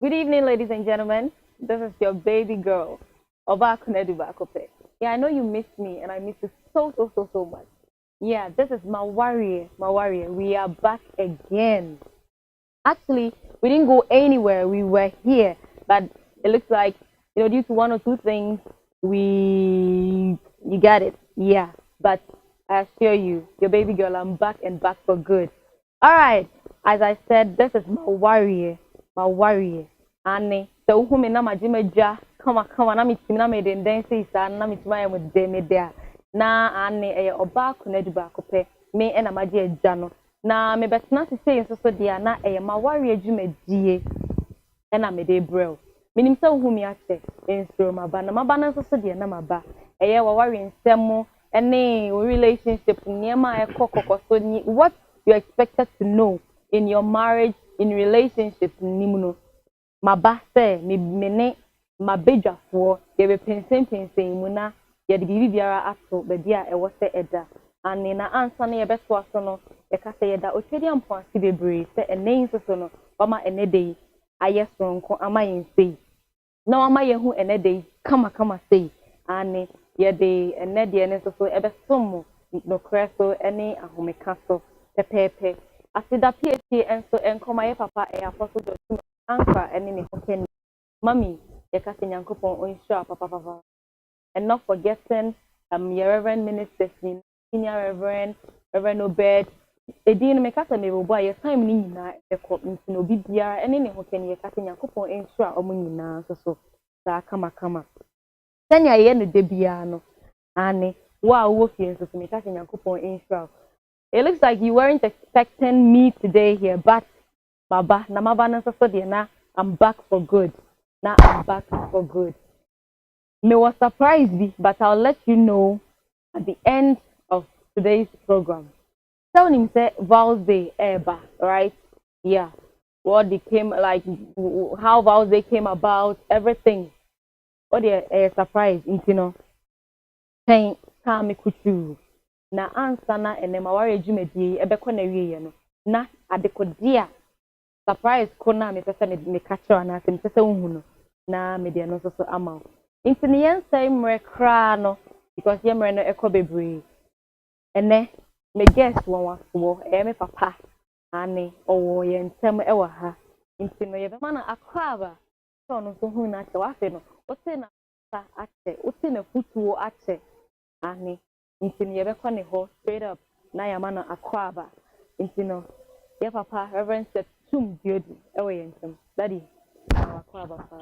Good evening, ladies and gentlemen. This is your baby girl, Obaa. Yeah, I know you missed me, and I miss you so much. Yeah, this is M'aware3. We are back again. Actually, we didn't go anywhere. We were here, but it looks like due to one or two things, you got it. Yeah, but I assure you, your baby girl, I'm back and back for good. All right, as I said, this is M'aware3. Anne, so who me na majimeja, come on, na mitimi na me den say sa na mitima ya mu de me there. Na Anne Obaa me e na maji eja no. Na me betena se say so dia na M'aware3 adwumadie e na me de brel. Minim se who me ate enstro maba na maba na so dia na maba. M'aware3 nsem any relationship niema ekokoko so ni what you expected to know in your marriage, in relationship nimuno. Maba se me ne mabedwafo ye be pensen mu na ye de bibi biara ato be dia e wo se eda ane na ansa na ye beto aso no ye ka se ye da otwedi ampo ase bebre se enen so no bama enede aye sonko ama yen sei na ama ye hu enede kama sei ane ye de enede ne so e be som no kreso ene ahomeka so pepepe asida pietie enso enkoma ye papa e afoso do anchor and in the mommy, your cousin Yankopon on shop, papa. And not forgetting your Reverend Minister, Senior Reverend Obaa. A dean make us a mirror boy, a time nina, a cop in Bibia, and any who can your cousin Yankopon in shop or munina, so come. Then I end the debiano, Annie, wow, wolfies to make us in Yankopon in shop. It looks like you weren't expecting me today here, but Baba, na mabana so dia na I'm back for good. Now I'm back for good. Me was surprised, but I'll let you know at the end of today's program. Tell him say Vows Day Eba, right? Yeah. What they came like, how Vows Day came about, everything. What they surprise, Pain, kame kuchu. Na answer na ene M'aware3 dwumadi ebe kwa na wiye no. Na adekodia surprise kona me pesa me catch na se me pesa unhu no na me de no so ama nti ne yen say mre kra no because ye mre no ekọ bebre ene me guess won waso me papa ane owo ye ntem e wa ha nti no ye be mana akwaba so no so hu na che wa fe no o se na sa ache o se na futuo ache ane nti ne ye be kwa ne ho straight up na ya mana akwaba nti no ye papa Reverend Seth Duodu ewe yentem daddy akwaba pa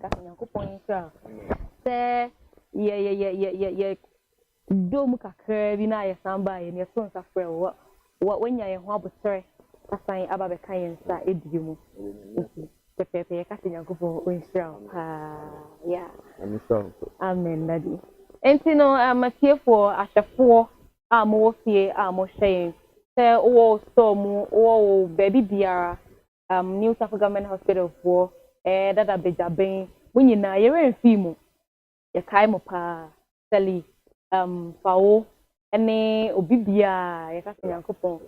ka Nyankopon ntra se ye dom kakra bi na ye samba ye ne so nsa frɛ wo wanya ye ho abotre asan aba be kan ye nsa edi mu pepepe ye ka Nyankopon ntra pa yeah amen daddy entino amatiefo ahwefo a mo fie a mo hwɛn se wo storm wo baby biara New South Government Hospital for dada bejaben munyina ye renfi mu ye kai mo pa seli fawo ene obibia ye ka Nyankopon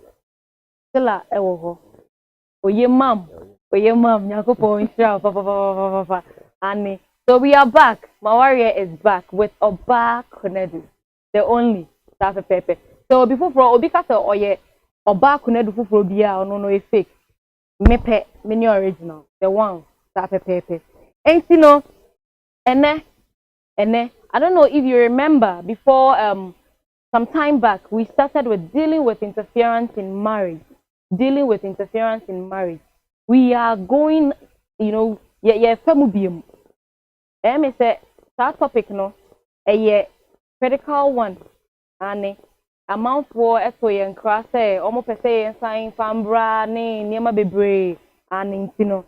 sela ewo ho oye mam Nyankopon hira papa ani so we are back. M'aware3 is back with Obaa, the only South Pepe. So before obi ka say oye Obaa fufuro bia no e fake mepe me original the one that pepe and ene I don't know if you remember before some time back we started with dealing with interference in marriage. We are going femubium me say that topic no a critical one and amount for eto yen kra say omo pese yen sign fambra ne niema bebre and ntino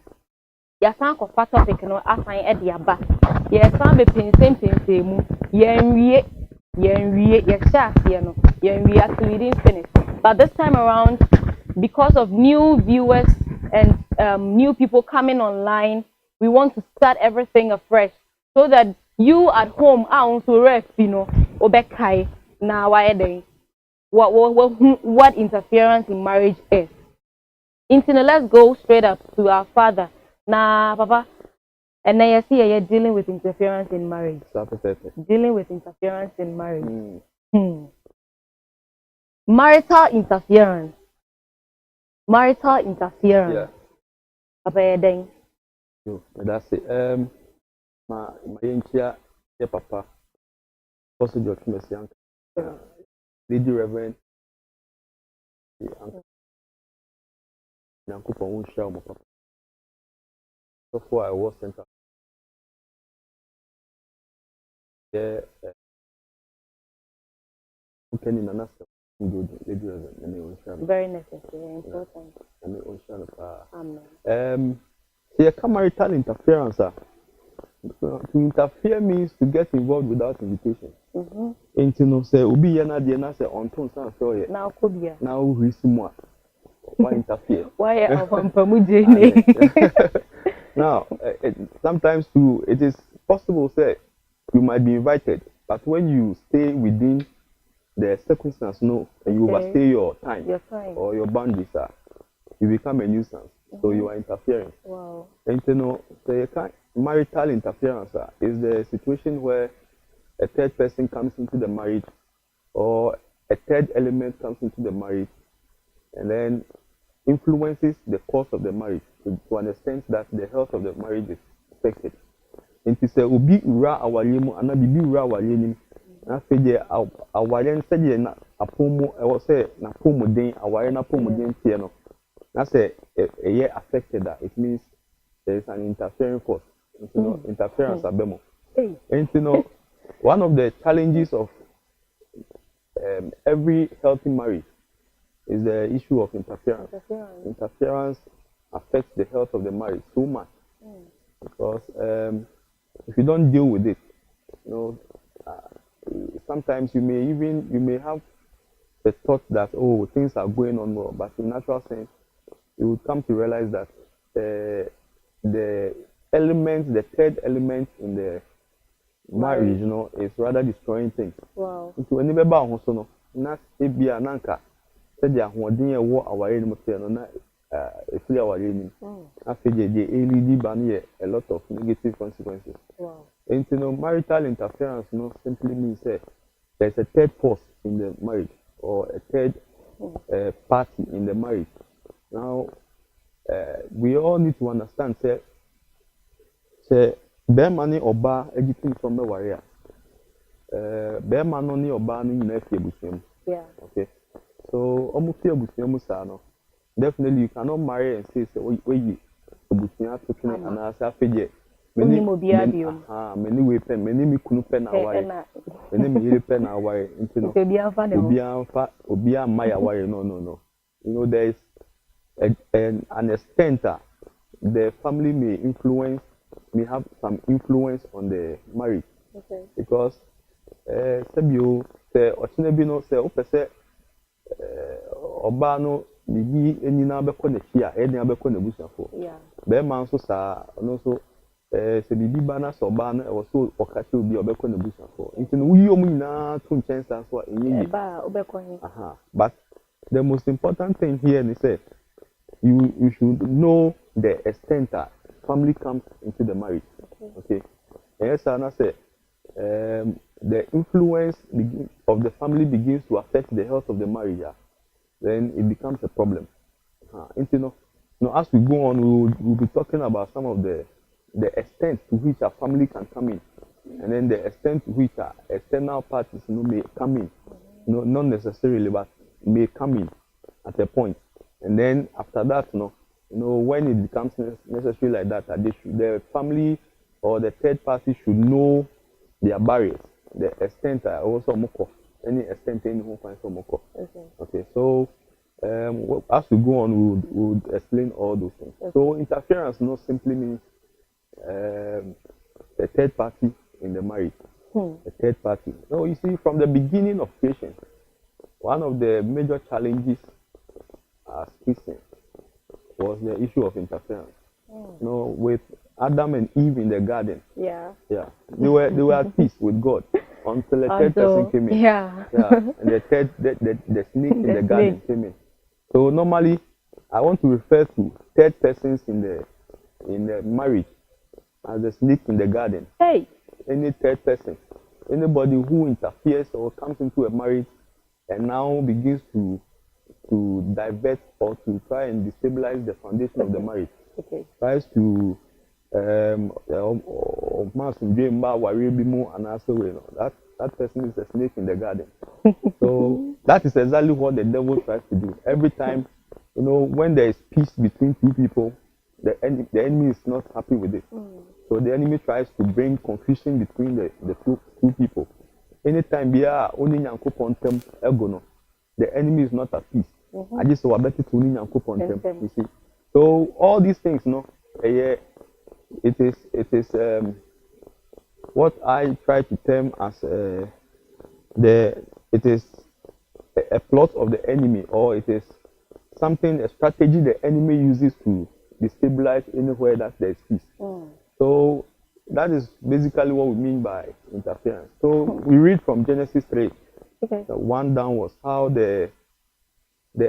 ya san ko fa topic no asan e de aba ya san be pensem mu yen wie ya sha here no yen wie actually didn't finish but this time around because of new viewers and new people coming online we want to start everything afresh so that you at home also rest obekai na why dey what interference in marriage is. Let's go straight up to our father, Nah, Papa. And then you see you're dealing with interference in marriage. Dealing with interference in marriage. Marital interference. Marital interference. Yeah. Papa, then. That's it. My intia, yeah, Papa. Also, your young Lady Reverend, Uncle Pong Shell, my Papa. So far, I was sent up. Yeah, okay, in an answer. Lady Reverend, Very necessary, important. Amen. See, a marital interference. To interfere means to get involved without invitation. And you know, say, Obi yana diana say on ton san so ye. Now Kobia. Now who is more? Why interfere? Why are Pampamujene? Now, sometimes too, it is possible say you might be invited, but when you stay within the circumstance, no, and you overstay your time or your boundaries, you become a nuisance. So you are interfering. Wow. And you know, say marital interference is the situation where a third person comes into the marriage or a third element comes into the marriage and then influences the course of the marriage to an extent that the health of the marriage is affected. And to say, Ubi ura awalimu, and bibi ura awalimu, na fede awalen said na apomo, I was say na pomo den, awalen pomo den piano. That's a year affected that. It means there is an interfering force. You know, interference abemo. And you know, one of the challenges of every healthy marriage is the issue of interference. Interference affects the health of the marriage so much because if you don't deal with it, you know, sometimes you may have the thought that things are going on well, but in natural sense, you would come to realize that the third element in the marriage, you know, is rather destroying things. Wow. So when you be also no, na ebia nanka said the ahoden e wo aware ni mo se no na efiri aware ni. Afeje the lead ban a lot of negative consequences. Wow. And you know, marital interference, you know, simply means there's a third force in the marriage or a third party in the marriage. Now, we all need to understand, say, Bema ni Obaa educating from the warrior. Bema no ni Obaa ni nefi ebusiam. Yeah. Okay. So, omufi ebusiam no. Definitely, you cannot marry and say, we ebusiam to kine anasa afeje. Many way pen, many me kunu pen away. Many me yiri pen away. Obia maya away. No. You know, there is an extent that the family may have some influence on the marriage. Okay. Because Sebio say Ochinebino say opese Obaa no bibi enina beko na chia eni abeko na busuafo. Yeah. Be man so sa no so se bibi bana so Obaa no e wo so okache obi obeko na busuafo. Nti no wuyi omu nyina to nchensa so enye. Ba obeko hin. But the most important thing here is say you should know the extent that family comes into the marriage. Okay. And yes, I say the influence of the family begins to affect the health of the marriage. Then it becomes a problem. And you know, as we go on, we'll be talking about some of the extent to which a family can come in, and then the extent to which external parties may come in. Not necessarily, but may come in at a point. And then after that, when it becomes necessary like that, the family or the third party should know their barriers, the extent also moko, any extent any who finds moko. Okay. So as we go on, we'll explain all those things. Okay. So interference not simply means a third party in the marriage. A third party. So you see, from the beginning of creation, one of the major challenges as Christians was the issue of interference. With Adam and Eve in the garden. Yeah. They were at peace with God until a third person came in. Yeah. And the snake in the garden came in. So normally, I want to refer to third persons in in the marriage as a snake in the garden. Hey. Any third person, anybody who interferes or comes into a marriage and now begins to divert or to try and destabilize the foundation of the marriage, tries to that person is a snake in the garden. So that is exactly what the devil tries to do. Every time, when there is peace between two people, the enemy is not happy with it. So the enemy tries to bring confusion between the two people. Anytime we are only the enemy is not at peace. I just saw a better to you see. So all these things, it is what I try to term as it is a plot of the enemy, or it is a strategy the enemy uses to destabilize anywhere that there is peace. So that is basically what we mean by interference. So we read from Genesis 3, one downwards, how the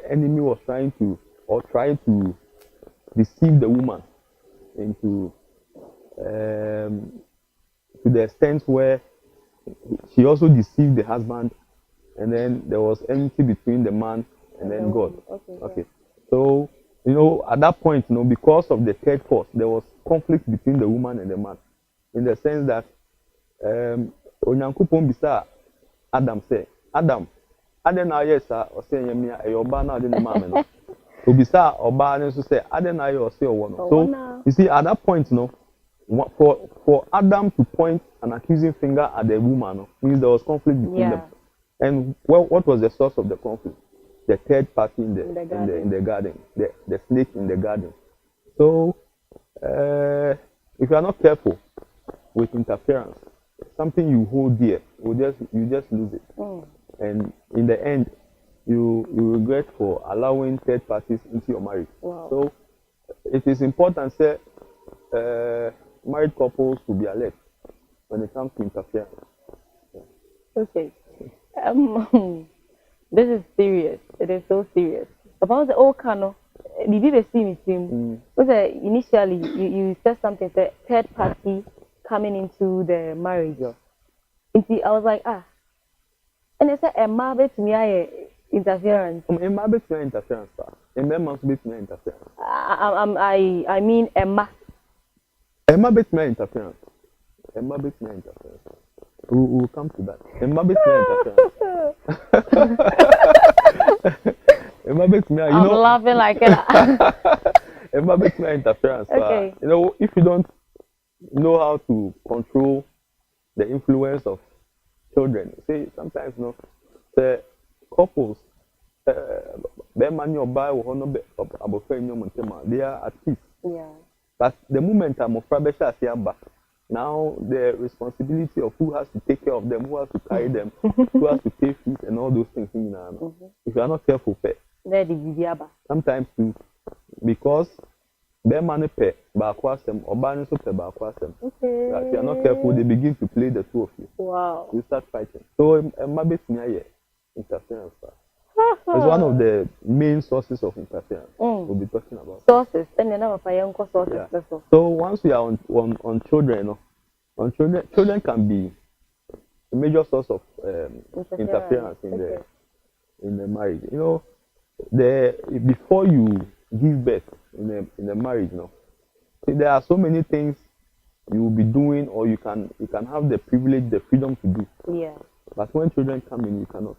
enemy was trying to deceive the woman into to the extent where she also deceived the husband, and then there was enmity between the man and then God. Okay. So at that point, because of the third force, there was conflict between the woman and the man, in the sense that Onyankopon bisa Adam say, Adam na yes or say yemia e Obaa na de ma me no. Obisa Obaa no so say Adam na yes or one. So you see, at that point, for Adam to point an accusing finger at the woman means there was conflict between them. And what was the source of the conflict? The third party in the garden, the snake in the garden. So if you are not careful with interference, something you hold dear, you just lose it. And in the end, you regret for allowing third parties into your marriage. So it is important that married couples to be alert when it comes to interference. Okay. This is serious. It is so serious. About the old canon, did you see me team? Because initially you said something, the third party coming into the marriage. I was like, and they said a marriage to me interference. A marriage to interference, sir. A marriage to interference. I mean a marriage to interference. A marriage to interference. We'll come to that. A marriage to interference. I'm laughing like it. A marriage to interference. Okay. If you don't know how to control the influence of children, say sometimes the couples, they are at peace. But the moment I'm of now the responsibility of who has to take care of them, who has to carry them, who has to pay fees and all those things. If you are not careful, sometimes too, because their money pay bakwasem or banning so pay bakwasem. If you are not careful, they begin to play the two of you. Wow. You start fighting. So a mabit interference. It's one of the main sources of interference we'll be talking about. Sources, and then sources. So once we are on children, children can be a major source of interference in the marriage. Before you give birth in a marriage, see, there are so many things you will be doing, or you can have the privilege, the freedom to do. But when children come in, you cannot.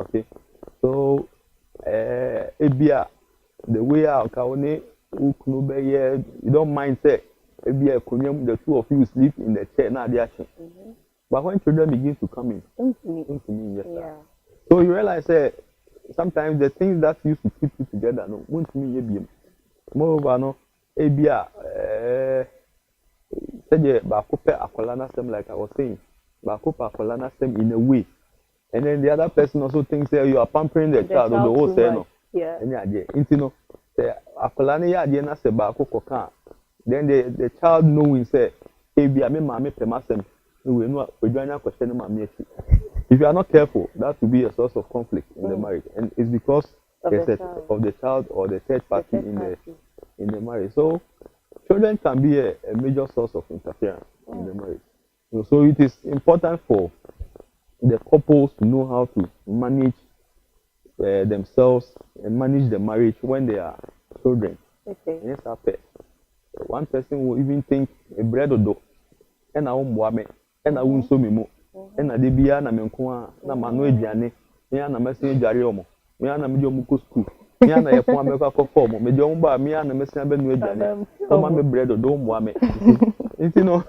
Okay. So, the way you don't mind say, the two of you sleep in the chair now. But when children begin to come in, so you realize sometimes the things that used to keep you together, moreover, like I was saying, in a way. And then the other person also thinks that you are pampering the child or the whole say then the child knowing say, if you are not careful, that will be a source of conflict in the marriage, and it's because of the child or the third party in the marriage. So children can be a major source of interference in the marriage. So it is important for the couples to know how to manage themselves and manage the marriage when they are children. Okay. Yes, after one person will even think a bread or do, and I won't me, and I won't so me more, and I did be an amenqua, na mano ediane, me and a message jariomo, me and a medium school, me and a form of a form, me don't buy me and a message ediane, oh, my bread or don't want me. You know,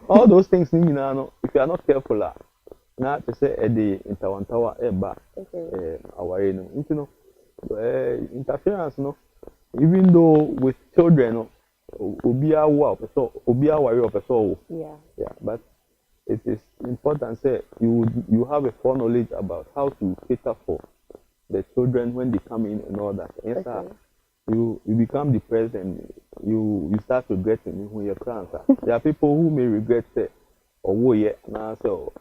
all those things, you know, if you are not careful, now to say a day in Tower, a bar, our you know, interference, no, even though with children, Obaa wow, so Obaa worry of so yeah, but it is important say you have a foreknowledge about how to cater for the children when they come in and all that. Yes, you become depressed and you start regretting when you're crying. There are people who may regret say or yeah now so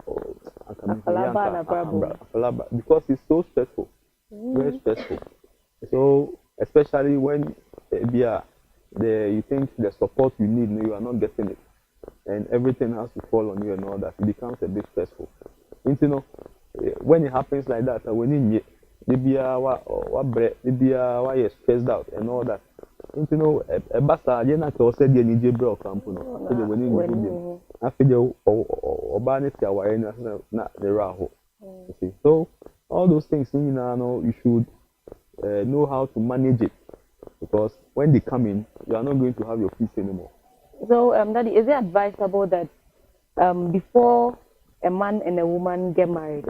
because it's so stressful, very stressful. So especially when you think the support you need, you are not getting it, and everything has to fall on you and all that. It becomes a bit stressful. You know, when it happens like that, when you maybe why you're stressed out and all that. You know, a bastard, you're not also the DJ bro camp, no. So when you after the Obaa not the Raho. You see, so all those things, you know, you should know how to manage it. Because when they come in, you are not going to have your peace anymore. So, Daddy, is it advisable that before a man and a woman get married,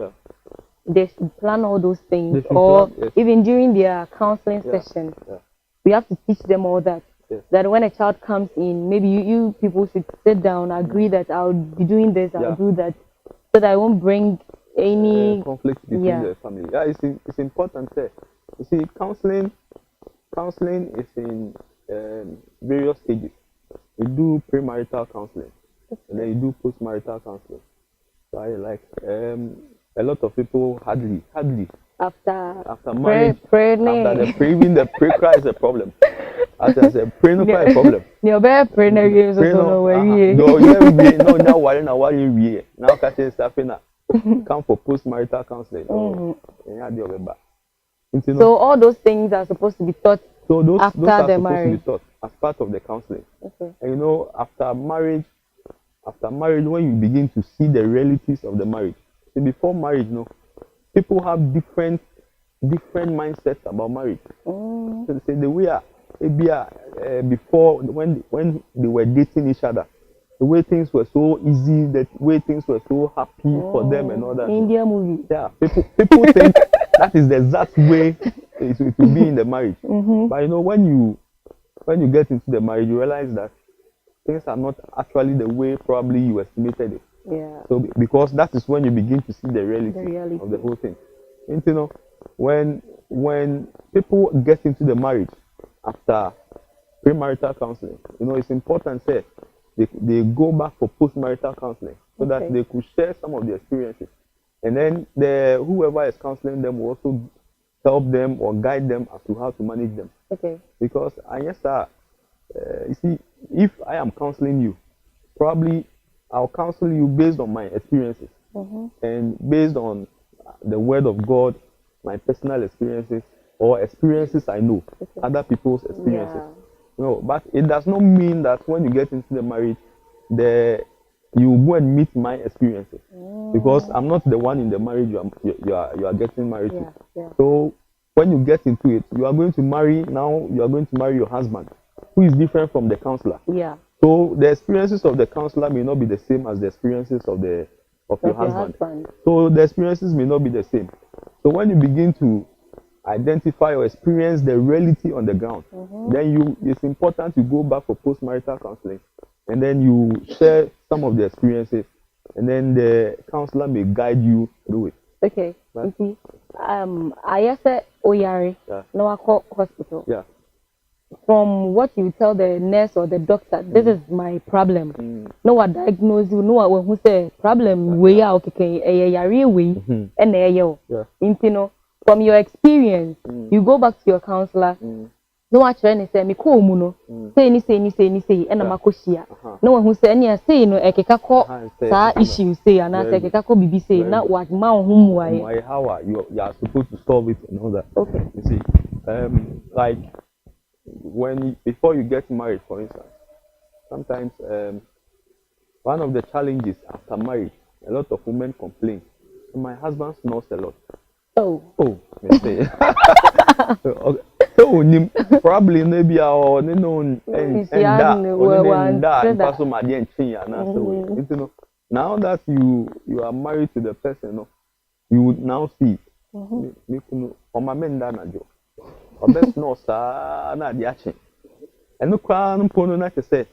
they should plan all those things, or plan, yes, even during their counseling session, we have to teach them all that? Yes. That when a child comes in, maybe you people should sit down, agree that I'll be doing this, I'll do that, so that I won't bring any conflict between the family. Yeah, it's important. You see, counseling is in various stages. You do premarital counseling, and then you do postmarital counseling. So I like a lot of people hardly after marriage, after the even the pre-cry is a problem. After the pre-cry is a problem. Your bad pre-cry is also now worry now catching stuff in come for postmarital counseling. So all those things are supposed to be taught after those are the supposed marriage. to be taught as part of the counseling. Okay. And you know, after marriage, when you begin to see the realities of the marriage, see, before marriage, people have different mindsets about marriage. So they say the way before when they were dating each other, the way things were so easy, the way things were so happy for them and all that. India movie. Yeah, people think that is the exact way it will be in the marriage. But you know, when you get into the marriage, you realize that things are not actually the way probably you estimated it. Yeah. So because that is when you begin to see the reality of the whole thing. And you know, when people get into the marriage after premarital counseling, you know, it's important that they go back for postmarital counseling so that they could share some of the experiences. And then whoever is counseling them will also help them or guide them as to how to manage them. Okay. Because you see, if I am counseling you, probably I'll counsel you based on my experiences and based on the word of God, my personal experiences or experiences I know, other people's experiences. Yeah. No, but it does not mean that when you get into the marriage, you go and meet my experiences, because I'm not the one in the marriage you are getting married to. Yeah. So when you get into it, you are going to marry your husband, who is different from the counselor. Yeah. So the experiences of the counselor may not be the same as the experiences of your husband. So the experiences may not be the same. So when you begin to identify or experience the reality on the ground, then it's important to go back for postmarital counseling, and then you share some of the experiences, and then the counselor may guide you through it. Okay. Right? I said Oyari, no, I call hospital. Yeah. From what you tell the nurse or the doctor, this is my problem. No one diagnose you, no one who say problem we are okay, and from your experience, you go back to your counselor, no wa chere ni say me ko mu no say ni e na makohia na wa hu say ne say no ekeka ko sa issue say ana say ekeka ko bibi say na wa ma ho mu aye how you are supposed to solve it and all that. Okay. You see, like before you get married, for instance, sometimes one of the challenges after marriage, a lot of women complain. My husband snores a lot. Oh, me say. So probably maybe our and now that you are married to the person, you would now see on my men danajo. Or best no sir na di action. And no crown pono na say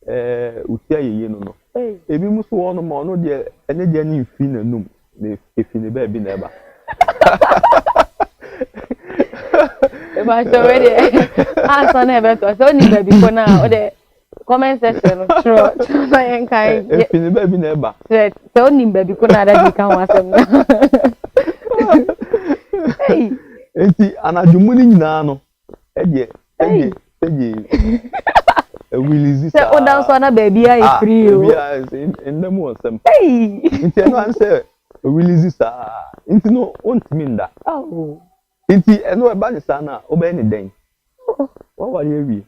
utia ye no. Ebi muso wono ma no de ene de ni mfi na num na efi ne ba bi na eba. But already answer never to so ni baby for now the comment section through so en kai efi ne ba bi na eba. So ni baby ko na da di kan wasem. Hey. Enti anajumu ni nyina no eje release say o dan so na baby ai free o baby in them was some hey enti eno an say release sa enti no ontimi nda oh enti eno e ba ni sa na o ba ni den what were you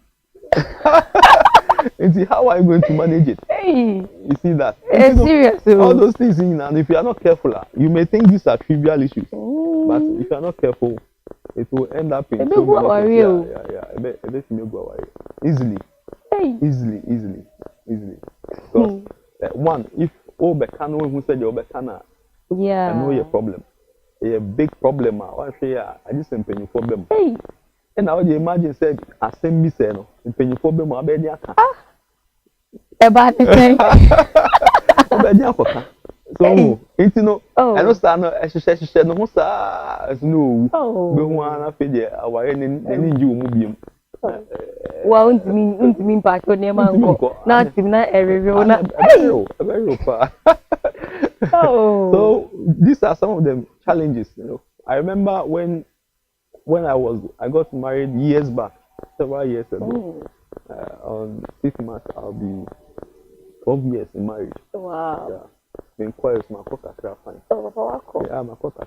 enti how are you going to manage it? Hey, you see that it's serious all those things in and if you are not careful you may think these are trivial issues but if you are not careful it will end up in so many easily. Hey. Easily. Because one, if Obaa who said the Obaa yeah, I know your problem. A big problem. I just pay you problem. Hey. And now you imagine said I send me say no, pay you problem. I bet you can. About the thing. I bet you can. So, it's no. I don't stand no. No, sir. No. Be one after the our any you move. Well, mean part of name not na everyone. Very far. So these are some of the challenges, you know. I remember when I got married years back, several years ago. On 6 months I'll be 12 years in marriage. Wow. Yeah. Been quiet my coca fine. Yeah, my coca.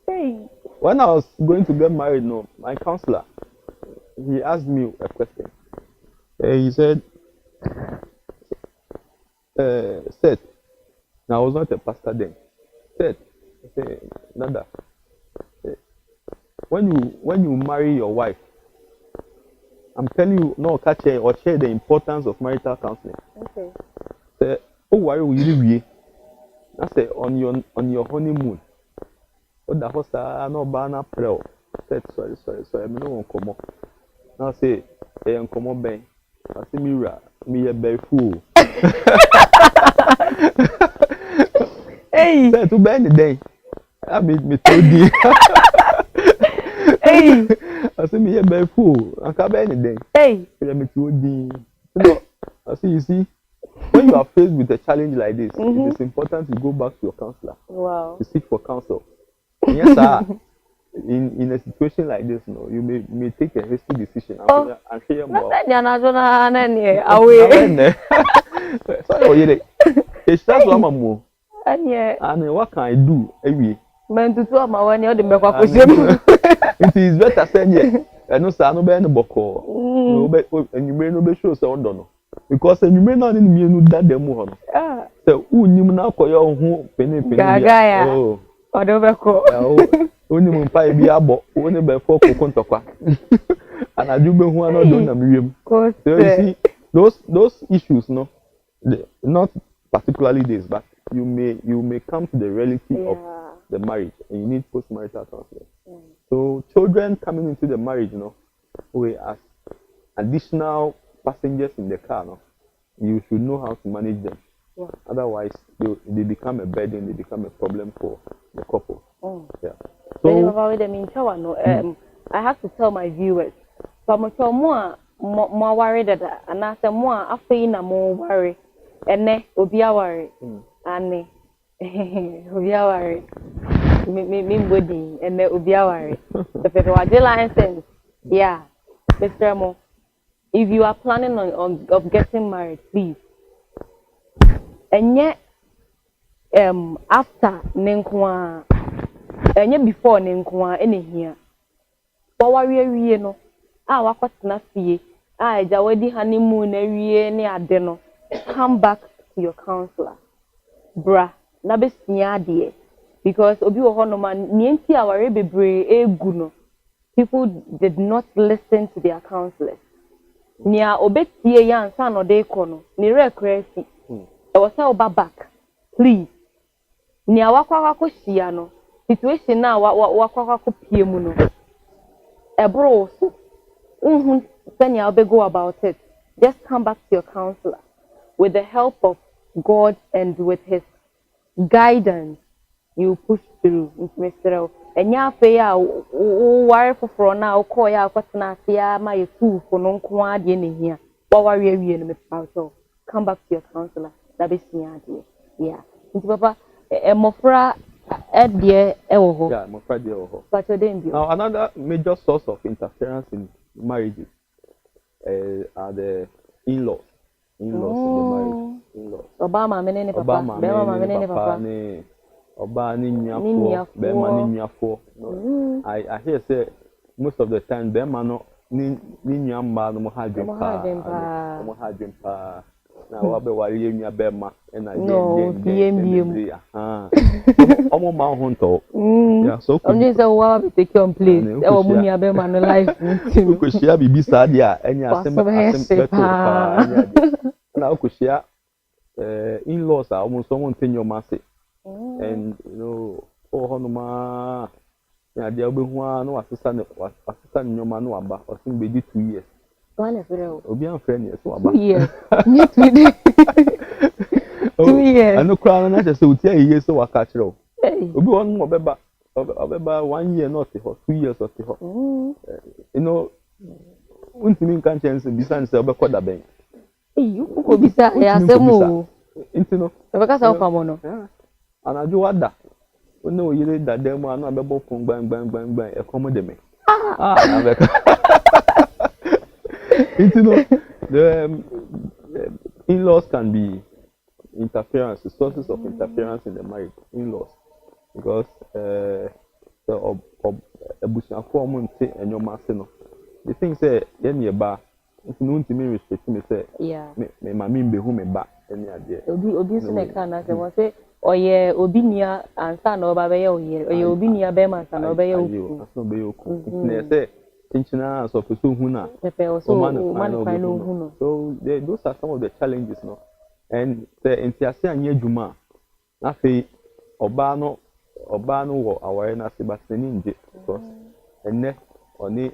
Hey. When I was going to get married, no, my counselor, he asked me a question. He said, Seth, now I was not a pastor then. Seth, I said, Nanda, when you marry your wife, I'm telling you, no, catch her or share the importance of marital counseling. Okay. Say, oh, why will you be? I say on your honeymoon. What the host no banner prayer. Said sorry. Me no come up. Now say, hey, come up ben. I say me a very fool. Hey. Say to ben the day. I me told you. Hey. I say me a very fool. I can't ben the day. Hey. Me told you. No. I say you see. When you are faced with a challenge like this, it is important to go back to your counselor. Wow. To seek for counsel. Yes, sir. In a situation like this, no, you may take a hasty decision. I'm sure more. Sorry, it's just one more. And what can I do? It is better saying yes. And no, sir, no be any boko. And you may not be sure so don't know. Because you may not in me no that them one. So who you now call your home penny. Oh. Only mun pay be abo, only be for kontokwa. And I do be who not do na miwem. So you see those issues no, not particularly this, but you may come to the reality of the marriage and you need post-marital counseling. So children coming into the marriage, you know, we as additional passengers in the car, no, you should know how to manage them. Otherwise, they become a burden, they become a problem for the couple. Yeah. So, I have to tell my viewers, but more worried that, and I say more after you more worry, and ne Obaa worry, and Obaa worry, me body, and ne Obaa worry. The people are the license, yeah. Mr. Mo, if you are planning on of getting married, please. And yet, after Nenkwa, and yet before Nenkwa, any here. What we no? What's not fee? Jawedi honeymoon, any adeno. Come back to your counselor. Bra, nabes nyadie. Because obi ohonoman, nienti aware bebre guno. People did not listen to their counselors. Nia obetie yan san ode kono, ni rekresi. E was Obaa back. Please. Nia wakwa shia no. Situation na wakwa pie mu no. Ebro so. Then you'll go about it. Just come back to your counselor with the help of God and with his guidance. You push through into Mr. And ya pay wire for now, call ya what's not my two for non quad in here. What are you come back to your counselor? That is me idea. Yeah. Papa, a mofra at the eho. Yeah, mofra the eho. But now another major source of interference in marriages are the in-laws. In-laws in the marriage. In-laws. Obama, menene papa. Obama, menene papa. Obaa ni nyafo. I hear say most of the time them no ni nyamba no mo hadwen pa na wa be wari enua be ma na ye omo ma ho nto yeah so only say wa be take your place e wo mu nua be ma no life ntim ko shia bibi sa dia enya asem beto pa na ko shia in-laws are almost someone tenyo mase. And you know, honoma, yeah, the Obaa no assistant nyoma no aba, or think be 2 years. Obi an friend yes, so aba. 2 years. 2 years. I know crown na just say 2 years so waka chiro. Obi won mo beba 1 year not 2 years or you know, untimi kan chance bisan say obekwa ben. You ko bisa ya semu. Intino. Obeka sa ofamo no. Anaju wada ono oyire dade mu anu abebo fun gbangban e komo de me abeka the in-laws can be interference, sources of interference in the marriage. In-laws, because the ebusiafo mu nte enyoma se no the thing say yen ye ba if no ntimi restrict me say me mami mbehu me ba eni ade obi so na kana say won say oye obi nia ansa na oba be ye oye obi nia be man sa na oba ye oku aso be oku na say tinchina so peso hu na so man final hu no so those are some of the challenges no and the entiase anya adwuma na fe Obaa no wo aware na se batani nje because enne oni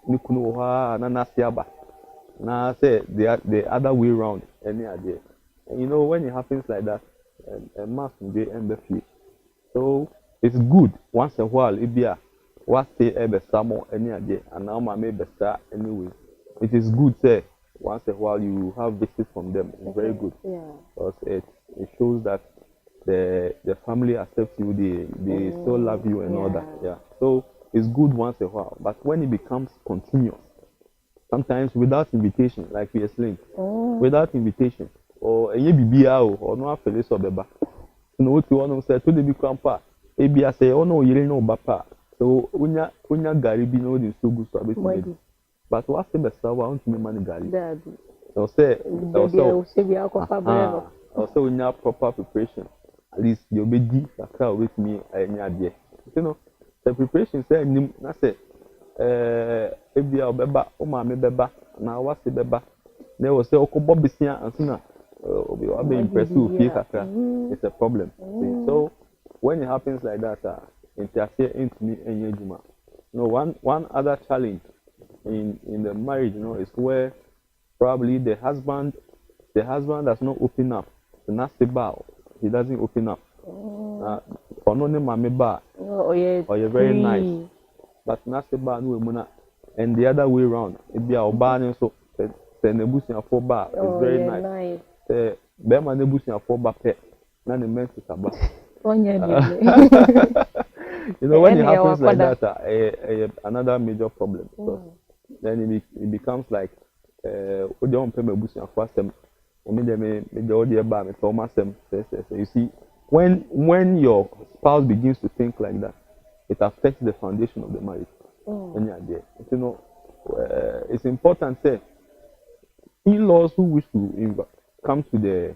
ni kunu wo ha na na se aba na say the other way round any idea. And you know when it happens like that a mass be and the so it's good once a while it be a what say ebe samo any idea and now my maybe start anyway it is good say once a while you have visits from them it's very good because it shows that the family accepts you they still love you and all that so it's good once a while but when it becomes continuous sometimes without invitation like we explained without invitation or any bibia or no afele so beba no what you want to say to the big grandpa ebi say oh no yire no bapa so unya gari bi no dey so good so abeti but what say best wa want me man gari so say also unya proper preparation at least you be di akra with me anya there you know the preparation say nim na say ebi obeba o ma me beba na wa se beba na wo say okobo bisia ansina obi wa be impressed with fake akra it's a problem so when it happens like that interfere into me anya juma no one other challenge in the marriage you know is where probably the husband does not open up the nasty bow he doesn't open up for no name mame ba you're very nice but nasty bow no emuna and the other way around it be Obaa so the nebusiafo ba is very nice the bema nebusiafo ba pe na ne mense saba you know when it happens like that another major problem because then it becomes like what don't pay my boost and fast them. I mean, they all the bar, Thomas them. You see, when your spouse begins to think like that, it affects the foundation of the marriage. When you are there, you know, it's important. Say, in-laws who wish to come to the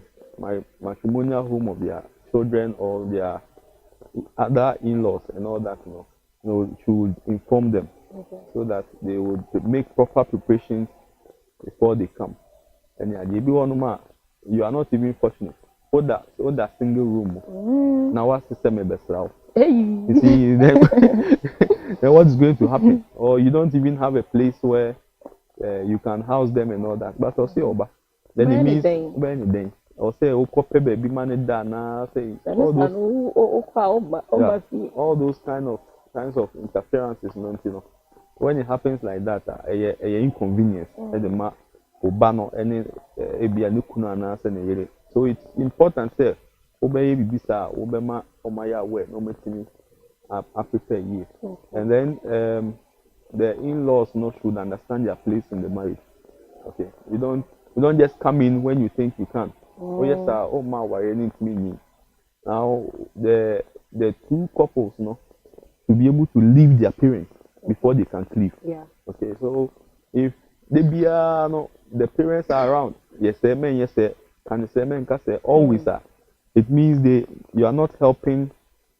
matrimonial home of their children or their other in-laws and all that, should inform them so that they would make proper preparations before they come. And yeah, you are not even fortunate. That single room. Now what's the same best route? You see, then what's going to happen? Or you don't even have a place where you can house them and all that. But also, Obaa, then it means anything. Or say, baby money dana, say all those kinds of interferences, when it happens like that, a inconvenience. So it's important say obey bisa obema omaya aware no metimi prepare you. And then the in-laws should understand their place in the marriage. Okay, you don't just come in when you think you can. Oh yes sir, oh my M'aware3. Now the two couples to be able to leave their parents before they can leave. Yeah. Okay, so if they be the parents are around, yes sir, man, yes sir, can say man can say always are. It means you are not helping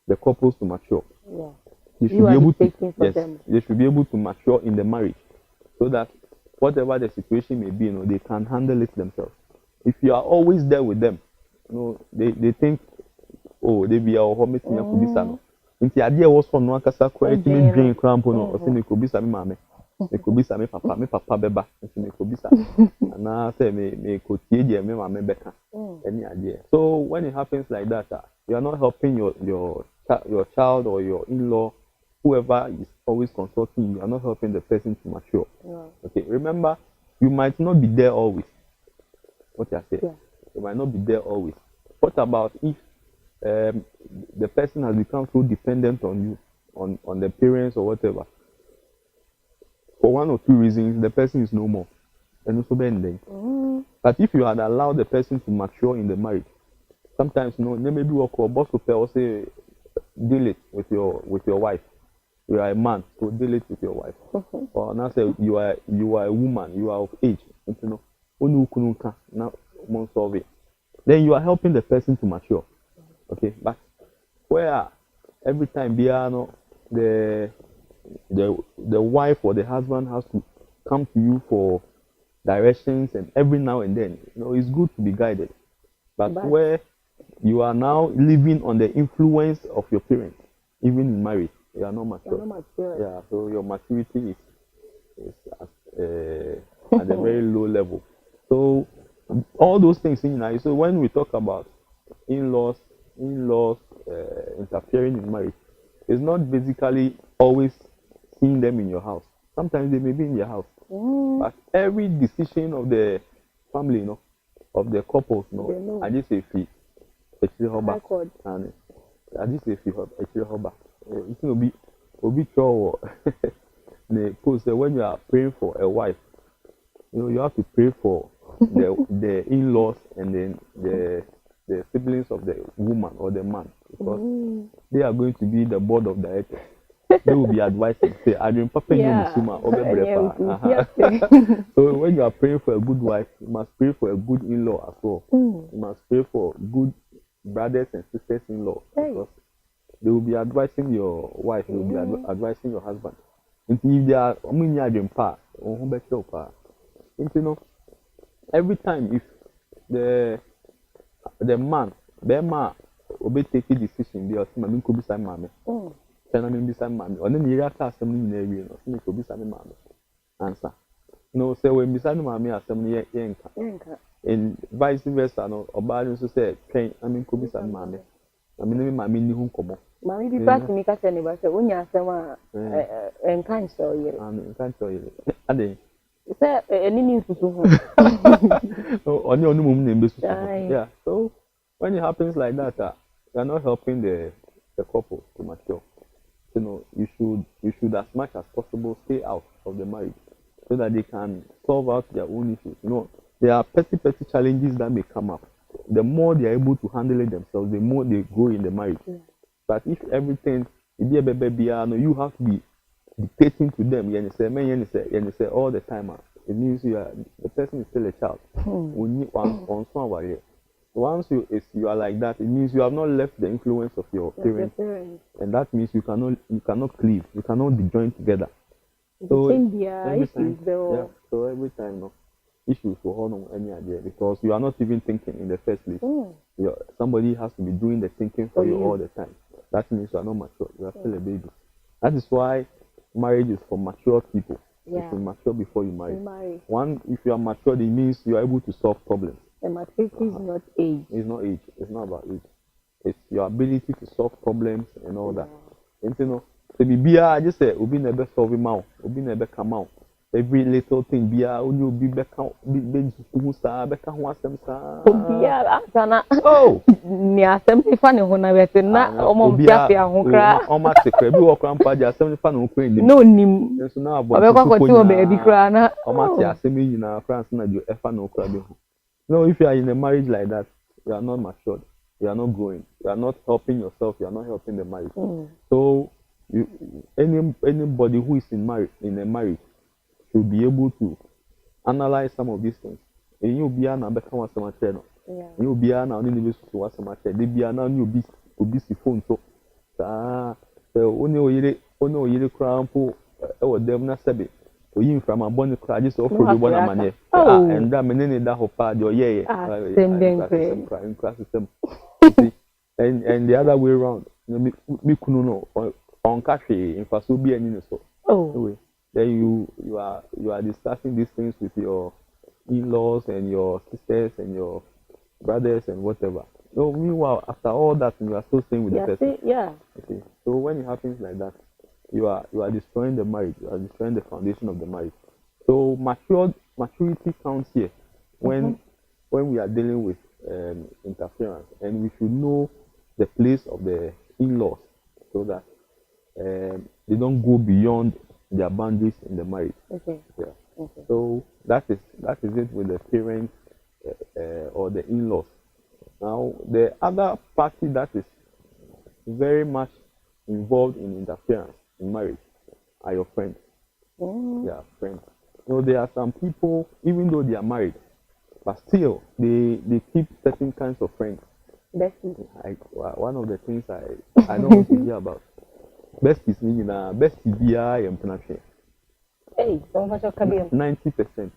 the couples to mature. Yeah. You should be able to they should be able to mature in the marriage so that whatever the situation may be, they can handle it themselves. If you are always there with them, they think, oh, they be our home meeting kubisa. Inti ade was for no akasa kwa itimi drain cramp o se me kubisa me mama. Me kubisa me papa beba. Inti me kubisa. Na say me ko tie je me mama beka. Any idea. So when it happens like that, you are not helping your child or your in-law, whoever is always consulting you, are not helping the person to mature. Yeah. Okay, remember, you might not be there always. What I say? Yeah. You might not be there always. What about if the person has become so dependent on you, on the parents or whatever? For one or two reasons, the person is no more. And also bending. But if you had allowed the person to mature in the marriage, sometimes they may be work or boss will say deal it with your wife. You are a man, so deal it with your wife. Or now say you are a woman, you are of age. Then you are helping the person to mature. Okay, but where every time the wife or the husband has to come to you for directions, and every now and then, it's good to be guided. But where you are now living on the influence of your parents, even in marriage, you are not mature. Yeah, so your maturity is at a very low level. So all those things, so when we talk about in-laws interfering in marriage, it's not basically always seeing them in your house. Sometimes they may be in your house, but every decision of the family, of the couples, I just say fee, actually hoba, and I just say fee, actually hoba. It will be trouble. The post when you are praying for a wife, you have to pray for the in-laws and then the siblings of the woman or the man, because they are going to be the board of directors. They will be advising. Say, I didn't papa So when you are praying for a good wife, you must pray for a good in-law as well. You must pray for good brothers and sisters in-law, because they will be advising your wife, they will be advising your husband. If they are every time if the man obe take a decision, they are saying, "Could be some mommy." Tell me, "Be some mommy." Or then you have to ask them in the area. No, could be some mommy. Answer. No, say when be some mommy, ask them here, yenka. And vice versa. No, Obaa also say, "Train." Could be some mommy. Mommy ni who come. Mommy be back to me. Catch anybody. Say, "When you are saying, and can't show you." Can't show you. Ade. Say, any news to do. Yeah. So when it happens like that, you are not helping the couple to mature. You should as much as possible stay out of the marriage. so that they can solve out their own issues. You know, there are petty challenges that may come up. The more they are able to handle it themselves, the more they grow in the marriage. Yeah. But if everything, you have to be dictating to them. You say all the time. It means the person is still a child. Once you are like that, it means you have not left the influence of your parents, and that means you cannot cleave, you cannot be joined together. So every time, so every time, no issues for any idea, because you are not even thinking in the first place. Somebody has to be doing the thinking for you all the time. That means you are not mature. You are still a baby. That is why marriage is for mature people. You should mature before you marry. If you are mature, it means you are able to solve problems. And maturity is not age. It's not age. It's not about age. It's your ability to solve problems and all that. And you know, so I just say, Obi never solve him out. Obi never come out. Every little thing, only be back out. Oh, near 75 when I went in that almost no nim. Yes, now baby crana. No, if you are in a marriage like that, you are not matured. You are not growing. You are not helping yourself. You are not helping the marriage. So, anybody who is in a marriage should be able to analyze some of these things. And you'll be an abeka some channel. You'll be an universe to watch some channel. They be an obese phone. So, only crown or them not sabi. We from a bonnet cry just offer you one money. And that many that whole part your and the other way around. Me kuno on cafe in Fasubi and so. Then you are discussing these things with your in-laws and your sisters and your brothers and whatever. So meanwhile, after all that, you are still staying with the person. Okay. So when it happens like that, you are destroying the marriage. You are destroying the foundation of the marriage. So maturity counts here when we are dealing with interference, and we should know the place of the in-laws so that they don't go beyond their boundaries in the marriage. So that is it with the parents or the in-laws. Now the other party that is very much involved in interference in marriage are your friends. Friends. You know, there are some people, even though they are married, but still they keep certain kinds of friends. One of the things I don't want to hear about. Besties meaning bestie BI and penetration. 90%.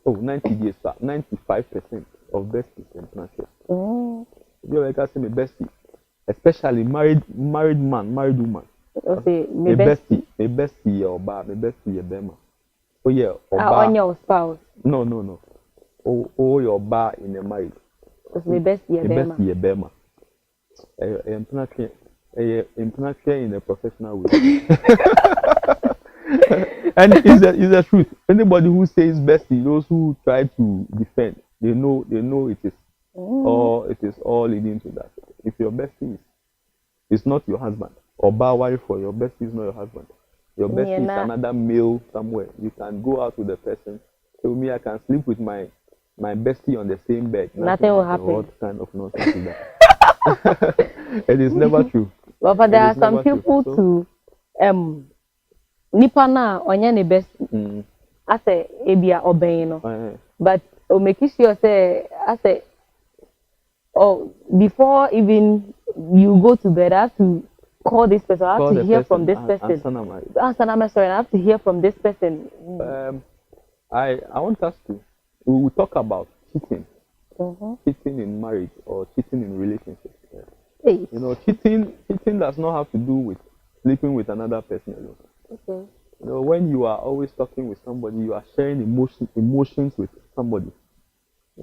90 years back, 95% of besties and penetration. You like I say me bestie, especially married man, married woman. My bestie Obaa, my bestie Obaa. Oh yeah, Obaa. On your spouse. No. Oh your Obaa in a marriage. My bestie Obaa. In a professional way. And it's the truth. Anybody who says bestie, those who try to defend, they know it is all leading to that. If your bestie is not your husband, or wife for your bestie is not your husband, your bestie is another male somewhere. You can go out with the person. So me, I can sleep with my bestie on the same bed. Nothing will happen. What kind of nonsense is that? It is never true. Well, but there are some people too. Nipa na onye ne best. I say ebia obeying. But make sure say I say before even you go to bed, I have to call this person. I have to hear from this person. Sorry, I have to hear from this person. I want us to we will talk about cheating. Cheating in marriage or cheating in relationships. You know, cheating does not have to do with sleeping with another person alone. You know, when you are always talking with somebody, you are sharing emotions with somebody.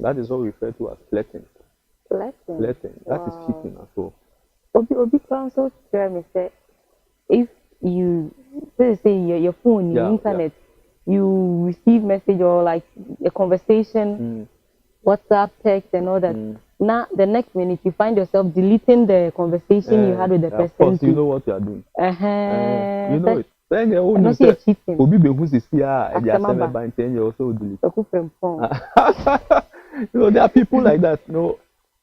That is what we refer to as flirting. Flirting. That is cheating as well. Obi counsel tell me say if you say your phone, your internet, you receive message or like a conversation, WhatsApp, text and all that. Now the next minute you find yourself deleting the conversation you had with the person. Of course, you know what you are doing. You know it. Then you I don't see a cheating. Obi be who is here, and you are Asemaba. by ten years also delete. So who from phone? There are people like that.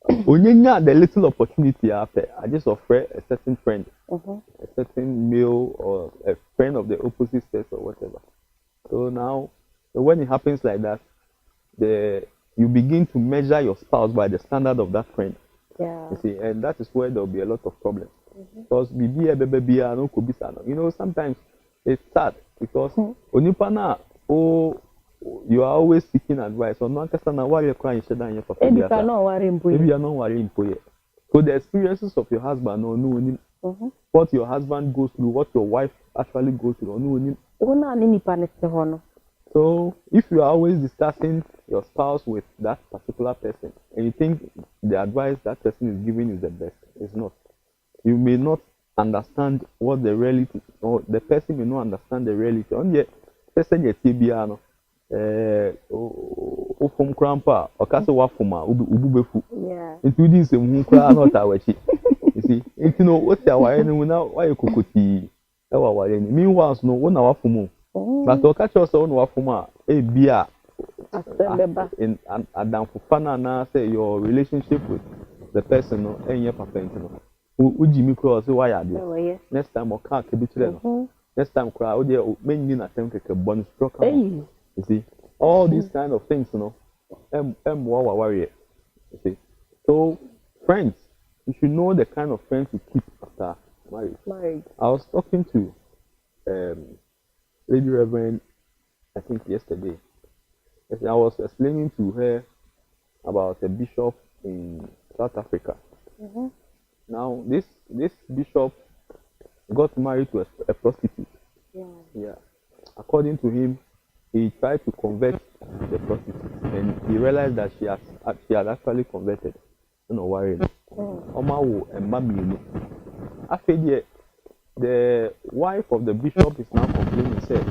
Onyenya the little opportunity after I just offer a certain friend, a certain male or a friend of the opposite sex or whatever. So now, when it happens like that, you begin to measure your spouse by the standard of that friend. Yeah. You see, and that is where there will be a lot of problems. Because sometimes it's sad because onipana you are always seeking advice. Or not why you're crying, maybe you are not worrying. So the experiences of your husband or no, what your husband goes through, what your wife actually goes through, no. So if you are always discussing your spouse with that particular person and you think the advice that person is giving is the best, it's not. You may not understand what the reality, or the person may not understand the reality. On the person yet biano, from crampa or castle wafuma, ububefu. Yeah. Including some who cry not our sheep. You see, if you know what's our enemy now, why you could meanwhile, no one our fumu. But to catch us on wafuma, a beer in Adam Fufana now say your relationship with the person and your papa. Jimmy Cross, why are you? Next time, or can't be children. Next time, crowd, many attempt to bonus stroke. You see, all these kind of things, warrior. You see, so friends, you should know the kind of friends you keep after marriage. I was talking to Lady Reverend, I think yesterday. I was explaining to her about a bishop in South Africa. Now, this bishop got married to a prostitute. Yeah. According to him, he tried to convert the prostitute, and he realized that she had actually converted. Worried. Omawo and Mami. After the wife of the bishop is now complaining, said,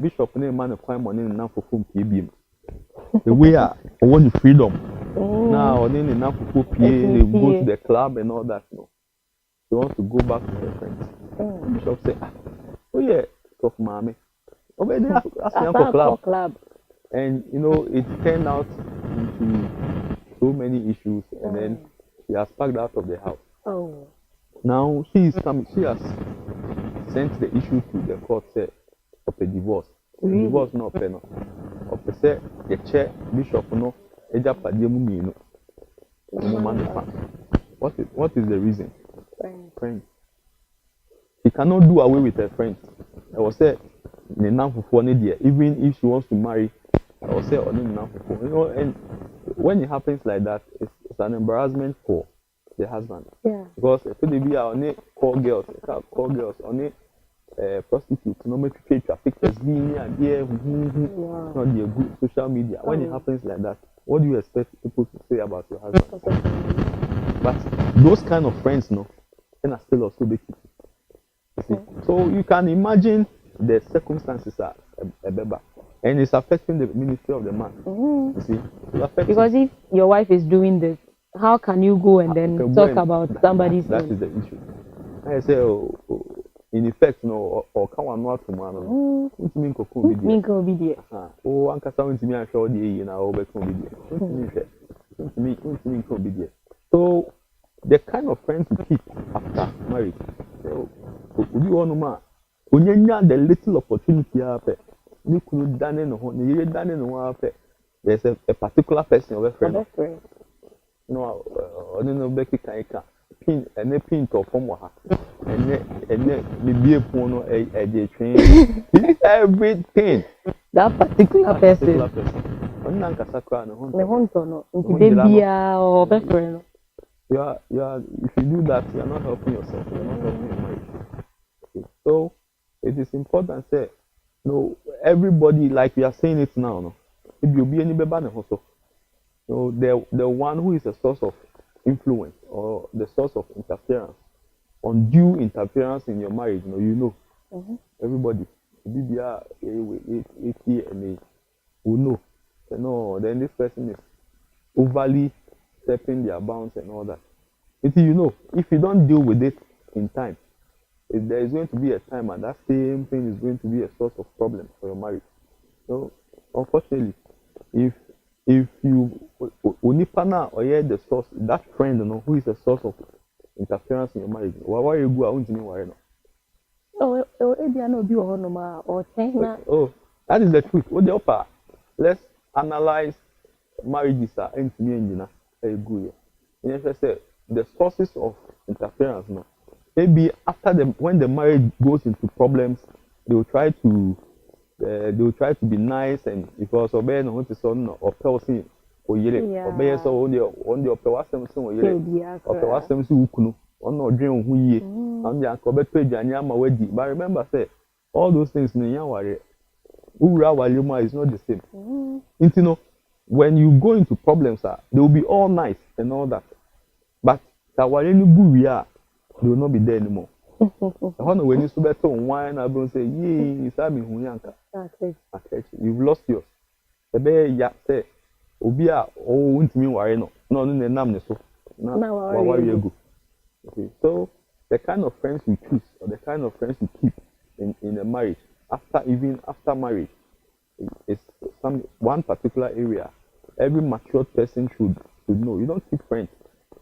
Bishop name man of crime money now for phone PBM. The way I want freedom. Now, then enough for PA, they go to the club and all that. No, they want to go back to their friends. Bishop say, oh yeah, tough mommy. Oh, but they ask for club. And it turned out into so many issues, and then she has packed out of the house. Oh. Now she has sent the issue to the court, say, of a divorce. Really? Divorce no penal. Of the say the chair bishop no. What is the reason? Friends. She cannot do away with her friends. I will say, even if she wants to marry, I will say, and when it happens like that, it's an embarrassment for the husband. Yeah. Because if they be on call girls, on prostitutes, no make pictures being here, not the good social media. When it happens like that, what do you expect people to say about your husband? But those kind of friends, and are still also big. So you can imagine the circumstances are a beba, and it's affecting the ministry of the man. You see, because if your wife is doing this, how can you go and then talk about somebody's? That is the issue. I say, in effect, or come on, not tomorrow. What mean go be there? Oh, Uncle Sam to me, I show the obey. So the kind of friends you keep after marriage. Would you want the little opportunity after you could done in the done in there's a particular person of a friend. No, Becky Kaika. Pin and a pin to form and then be a pono a train. Everything. That particular person. If you do that, you're not helping yourself. You're not helping your marriage. So it is important say everybody, like we are saying it now, if you be any baby also. So the one who is a source of influence or the source of interference, undue interference in your marriage, everybody, will know. No, then this person is overly stepping their bounds and all that. If you don't deal with it in time, there is going to be a time and that same thing is going to be a source of problem for your marriage. So unfortunately, if you unipana or the source, that friend, who is the source of interference in your marriage, why you go out to worry no? Oh, that is the truth. What the upper? Let's analyze marriages are intimate good. The sources of interference now. Maybe after when the marriage goes into problems, they will try to be nice and because obey no to son or person or yele obey so on the upper wasem so or yele upper wasem so ukunu on no dream who ye and the uncle better janyama wedi. But remember say all those things in Yaware Ura Waluma is not the same. You know, when you go into problems, they will be all nice and all that. But that we are, they will not be there anymore. When you better wine, I will say, yee, you've lost yours. The bear ya say, Obaa, oh, won't me worry no. No, no, no, so. Now, why you go? Okay, so the kind of friends we choose or the kind of friends we keep in a marriage, even after marriage, is one particular area every mature person should know. You don't keep friends.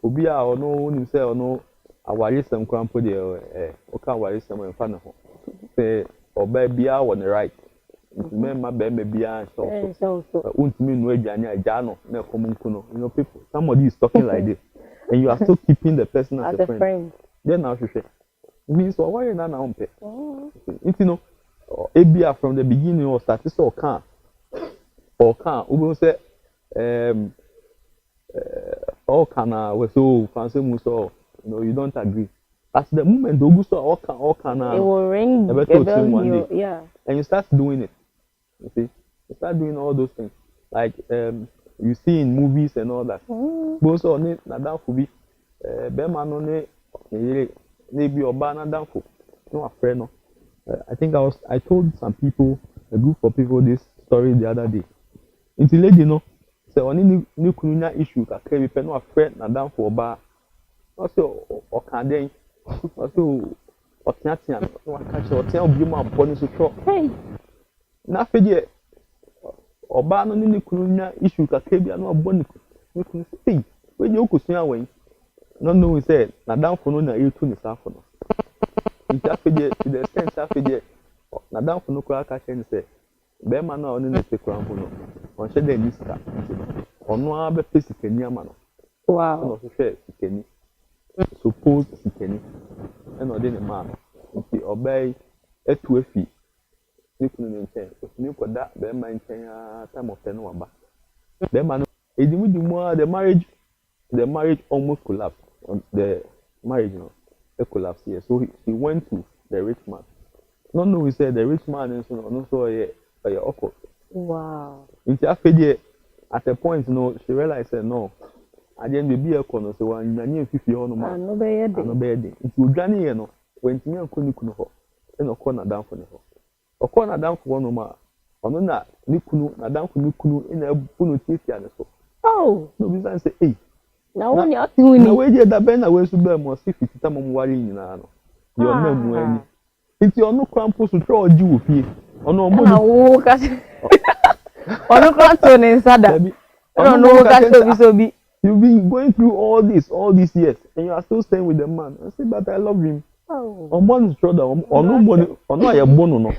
Obaa or no himself or no awari some crampo there okay awari some in front of him. Say Obaa bia on the right. Remember baby bia so. Untimi no ejanya jano na komunkuno. You know people somebody is talking like this and you are still keeping the person as a friend. Then now it means why you not on pay. You know Abia from the beginning or start this or can we will say all can we so fancy muso you don't agree at the moment Doguso all can it will ring a bell one day. Yeah, and you start doing it. You see, you start doing all those things like you see in movies and all that. Both on it na for be Bema no ne maybe Obaa na danfo no afraid no. I think I told some people, a group of people, this story the other day. Until lady say only new kunya issue ka kebi pe no afraid na dan for Obaa. Also okaden. Also otiatia no akache otia obi mu abọ ni so tro. Hey. Na fedie Obaa no ni kunya issue ka kebi no abọ ni kunu hey. We dey okusua wen. No know we say na dan for no na etu ni safo no. It's after to the extent after na down for no crack and say, Bema no on the crown on shed the niska on no other physical yamano. Wow, no share Kenny. Suppose Kenny and or then a man. If obey a 2 feet, you couldn't intend. If you could that, Bema in time of 10 or back. Bema, the marriage almost collapsed on the marriage. Collapse here. So he went to the rich man. No, we said the rich man and so on. So yeah, offer. Wow. At a point, she realized no. I didn't be a corner. So I'm near 50 or no man. No bad. No bad. It's Johnny, when Tina couldn't ho. And a corner down for the ho. A corner down for one more. On that, Nikunu, Madame Nikunu in a puno and so. Oh, no, besides say, hey. Now when you're doing the way that Ben away to be more 50 time worrying in ano. Your name when it's your no crampus to throw you with you. Oh no, walk at no carton in Sada. I don't know what so be. You've been going through all these years and you are still staying with the man. I say, but I love him. Oh, on one shoulder, or no money, or no, I am bono no.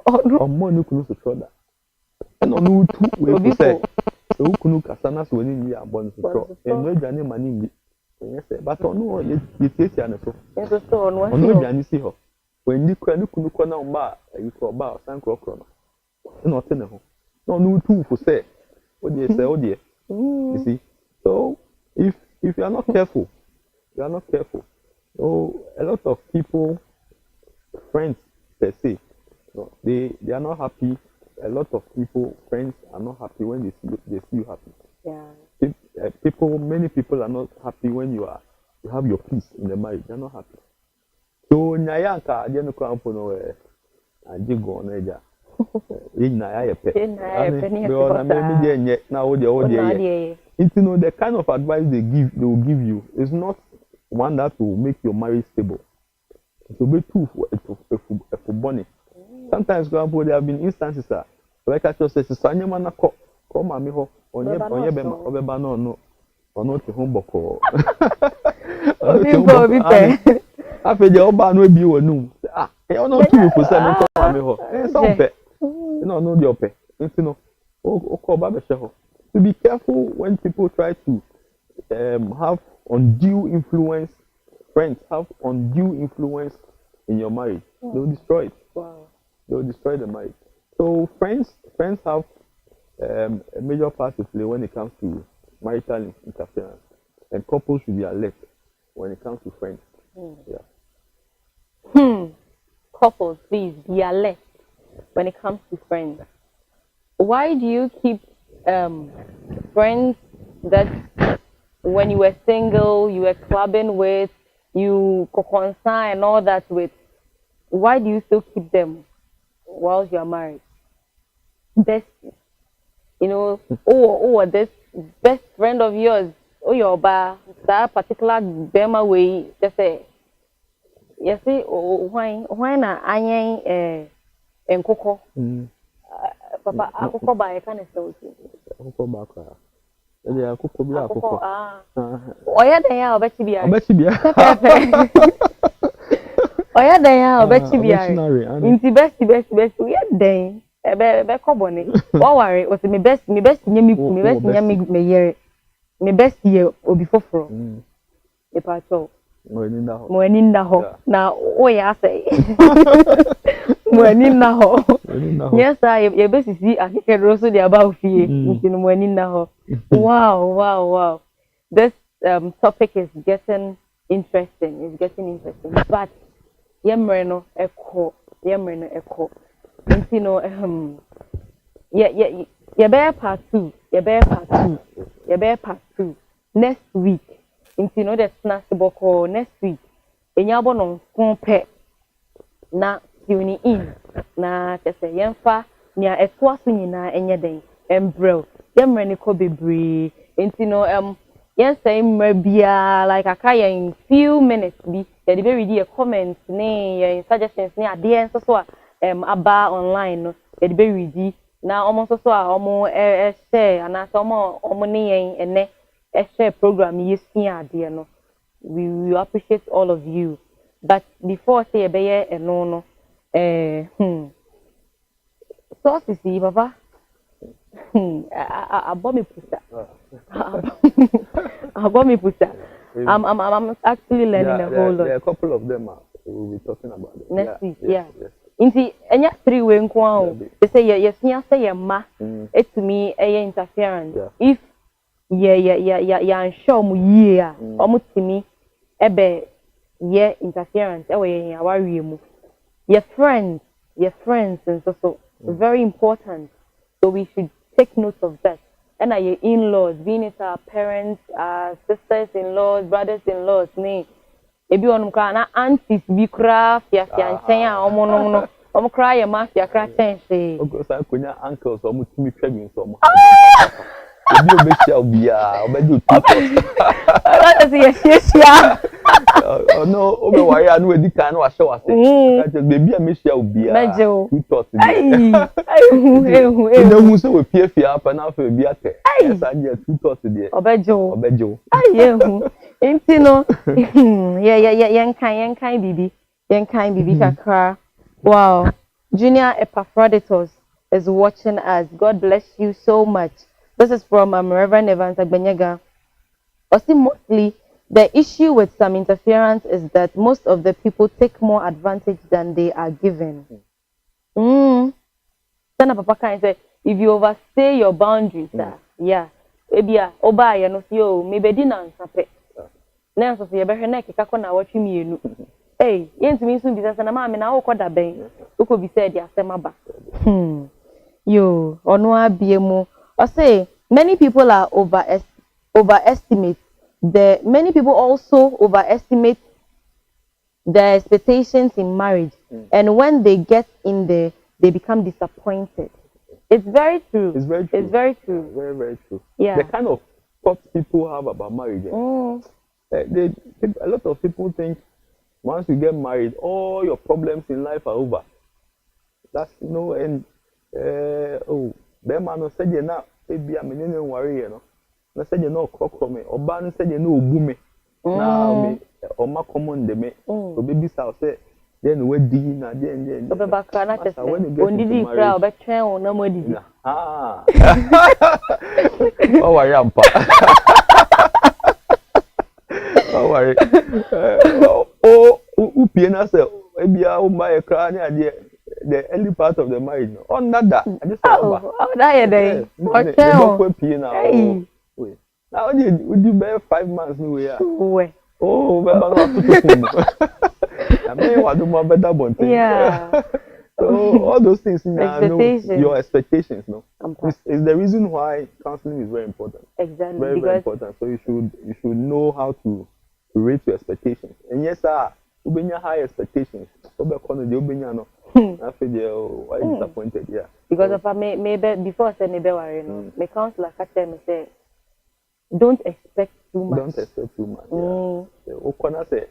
On one you could shoulder. And on no two way say. So kunu kasana so ni ya bon so eno adwane mani ni yes but ono ye tete ane so yes so ono adwane si ho when ni kunu ko na mba yi ko ba san kro kro no no te ne ho no no tu for say o dey say o dey you see so if you are not careful so a lot of people friends per se no, they are not happy. A lot of people, friends, are not happy when they see you happy. Yeah. Many people are not happy when you have your peace in the marriage. They're not happy. So nyayanka ajeno kwa mpono ajigo oneja. Naya yepe. Na maybe nye na ode. The kind of advice they will give you is not one that will make your marriage stable. So be too for bonny. Sometimes there have been instances that like I just said, Sanya Manako, come at me ho, on your Obeba no to home boko. I feel the Obaa no be you no. Ah, you know 2% come at me ho. Some pet. You know the ope. You know. To be careful when people try to have undue influence, friends have undue influence in your marriage. They'll destroy it. Wow. They'll destroy the marriage. So friends have a major part to play when it comes to marital interference, and couples should be alert when it comes to friends. Yeah. Couples, please be alert when it comes to friends. Why do you keep friends that when you were single, you were clubbing with, you co-consign and all that with? Why do you still keep them whilst you are married? Best, this best friend of yours, your Obaa, that particular Bema way, just say, you see, when I and Coco, Papa, Coco by a kind of so. Coco back. Yeah, Coco black. Oh, yeah, they are, bet you be. I bet you be. Oh, yeah, they are, bet you be. Inti best, we are day. Be cobonny. What worry was me best, me best year or before from. A part of Moeninda ho. Now, oh, yeah, say. Moeninda ho. Yes, your best is see, I think also the about fear. Moeninda ho. Wow. This topic is getting interesting. But, Yemreno echo. Yeah, bear part two. Next week. The snack boko next week. Enyabo no compare na tune in na tese yemfa nia etwa so nyina enye den embrel yemre ne ko bebre yen say mabia like akaya in few minutes bi ye dey read your comments ne your suggestions ne ade enso so aba online no ye dey read na omo so a omo share ana so omo ne yen ene share program yes ade no. We appreciate all of you. But before say a beye no sources baba abomi pusa. Abomi pusa. I'm actually learning a whole lot. There are a couple of them we'll be talking about it. Next week, yeah. Inti enya 3 way nko they say yes say your ma it to me interference. If yeah show mu year omo timi ebe interference ewe ya worry mu your friends and so very important, so we should take note of that. And your in-laws, being it our parents, our sisters-in-laws, brothers-in-laws, ne ebi onum kra na aunties bi kra fia nchen a omo no omo kra ya ma fia kra chen se ogo sa konya uncles omo timi twabin so omo ebi obeshia obia obedu tuto ala se yeshia no obe wari anu edi kan no ahye wase ka je bebi a meshia obia tuto ehu hu se we pie apa na fa bi ate esa je tuto de obejo ehu enti no yen kan bibi kakra. Wow, Junior Epaphroditus is watching us. God bless you so much. This is from Reverend Evans Agbenyaga. Mostly, the issue with some interference is that most of the people take more advantage than they are given. Sana papa can say, if you overstay your boundaries, yeah, ebia Obaa ya no yo maybe dina nsape. Na nso se ye behwe na keka na watwe mienu. Hey, yentimi nso bi sasa na ma me na wo koda ben. Uko bi said ya semaba. Yo, ono abiemu. I say many people are overestimate many people also overestimate their expectations in marriage, and when they get in there they become disappointed. It's very true. It's very true. Very, very true. Yeah. The kind of thoughts people have about marriage. A lot of people think Once you get married, all your problems in life are over. That's and that man no said you now, maybe I'm in worry, I said you know crock me, Obaa said you know boom me. Now me or my common de me. So baby say then we din na then. When did you cry about train no more did. Ah. Oh worry ampa. Oh worry. Upiena say maybe I will buy a crown the early part of the marriage. Oh, not that. I just that day. Now would you bear 5 months no way? Oh, but I mean, what do more better one thing? Yeah. So all those things now, your expectations, no. It's the reason why counseling is very important. Exactly. Very important. So you should know how to rate your expectations. And yes, sir, you bring your high expectations. So no. I feel why disappointed, yeah. Because if I maybe before I say maybe worry, my counselor catch me say, don't expect too much. Don't expect too much. Yeah. So, say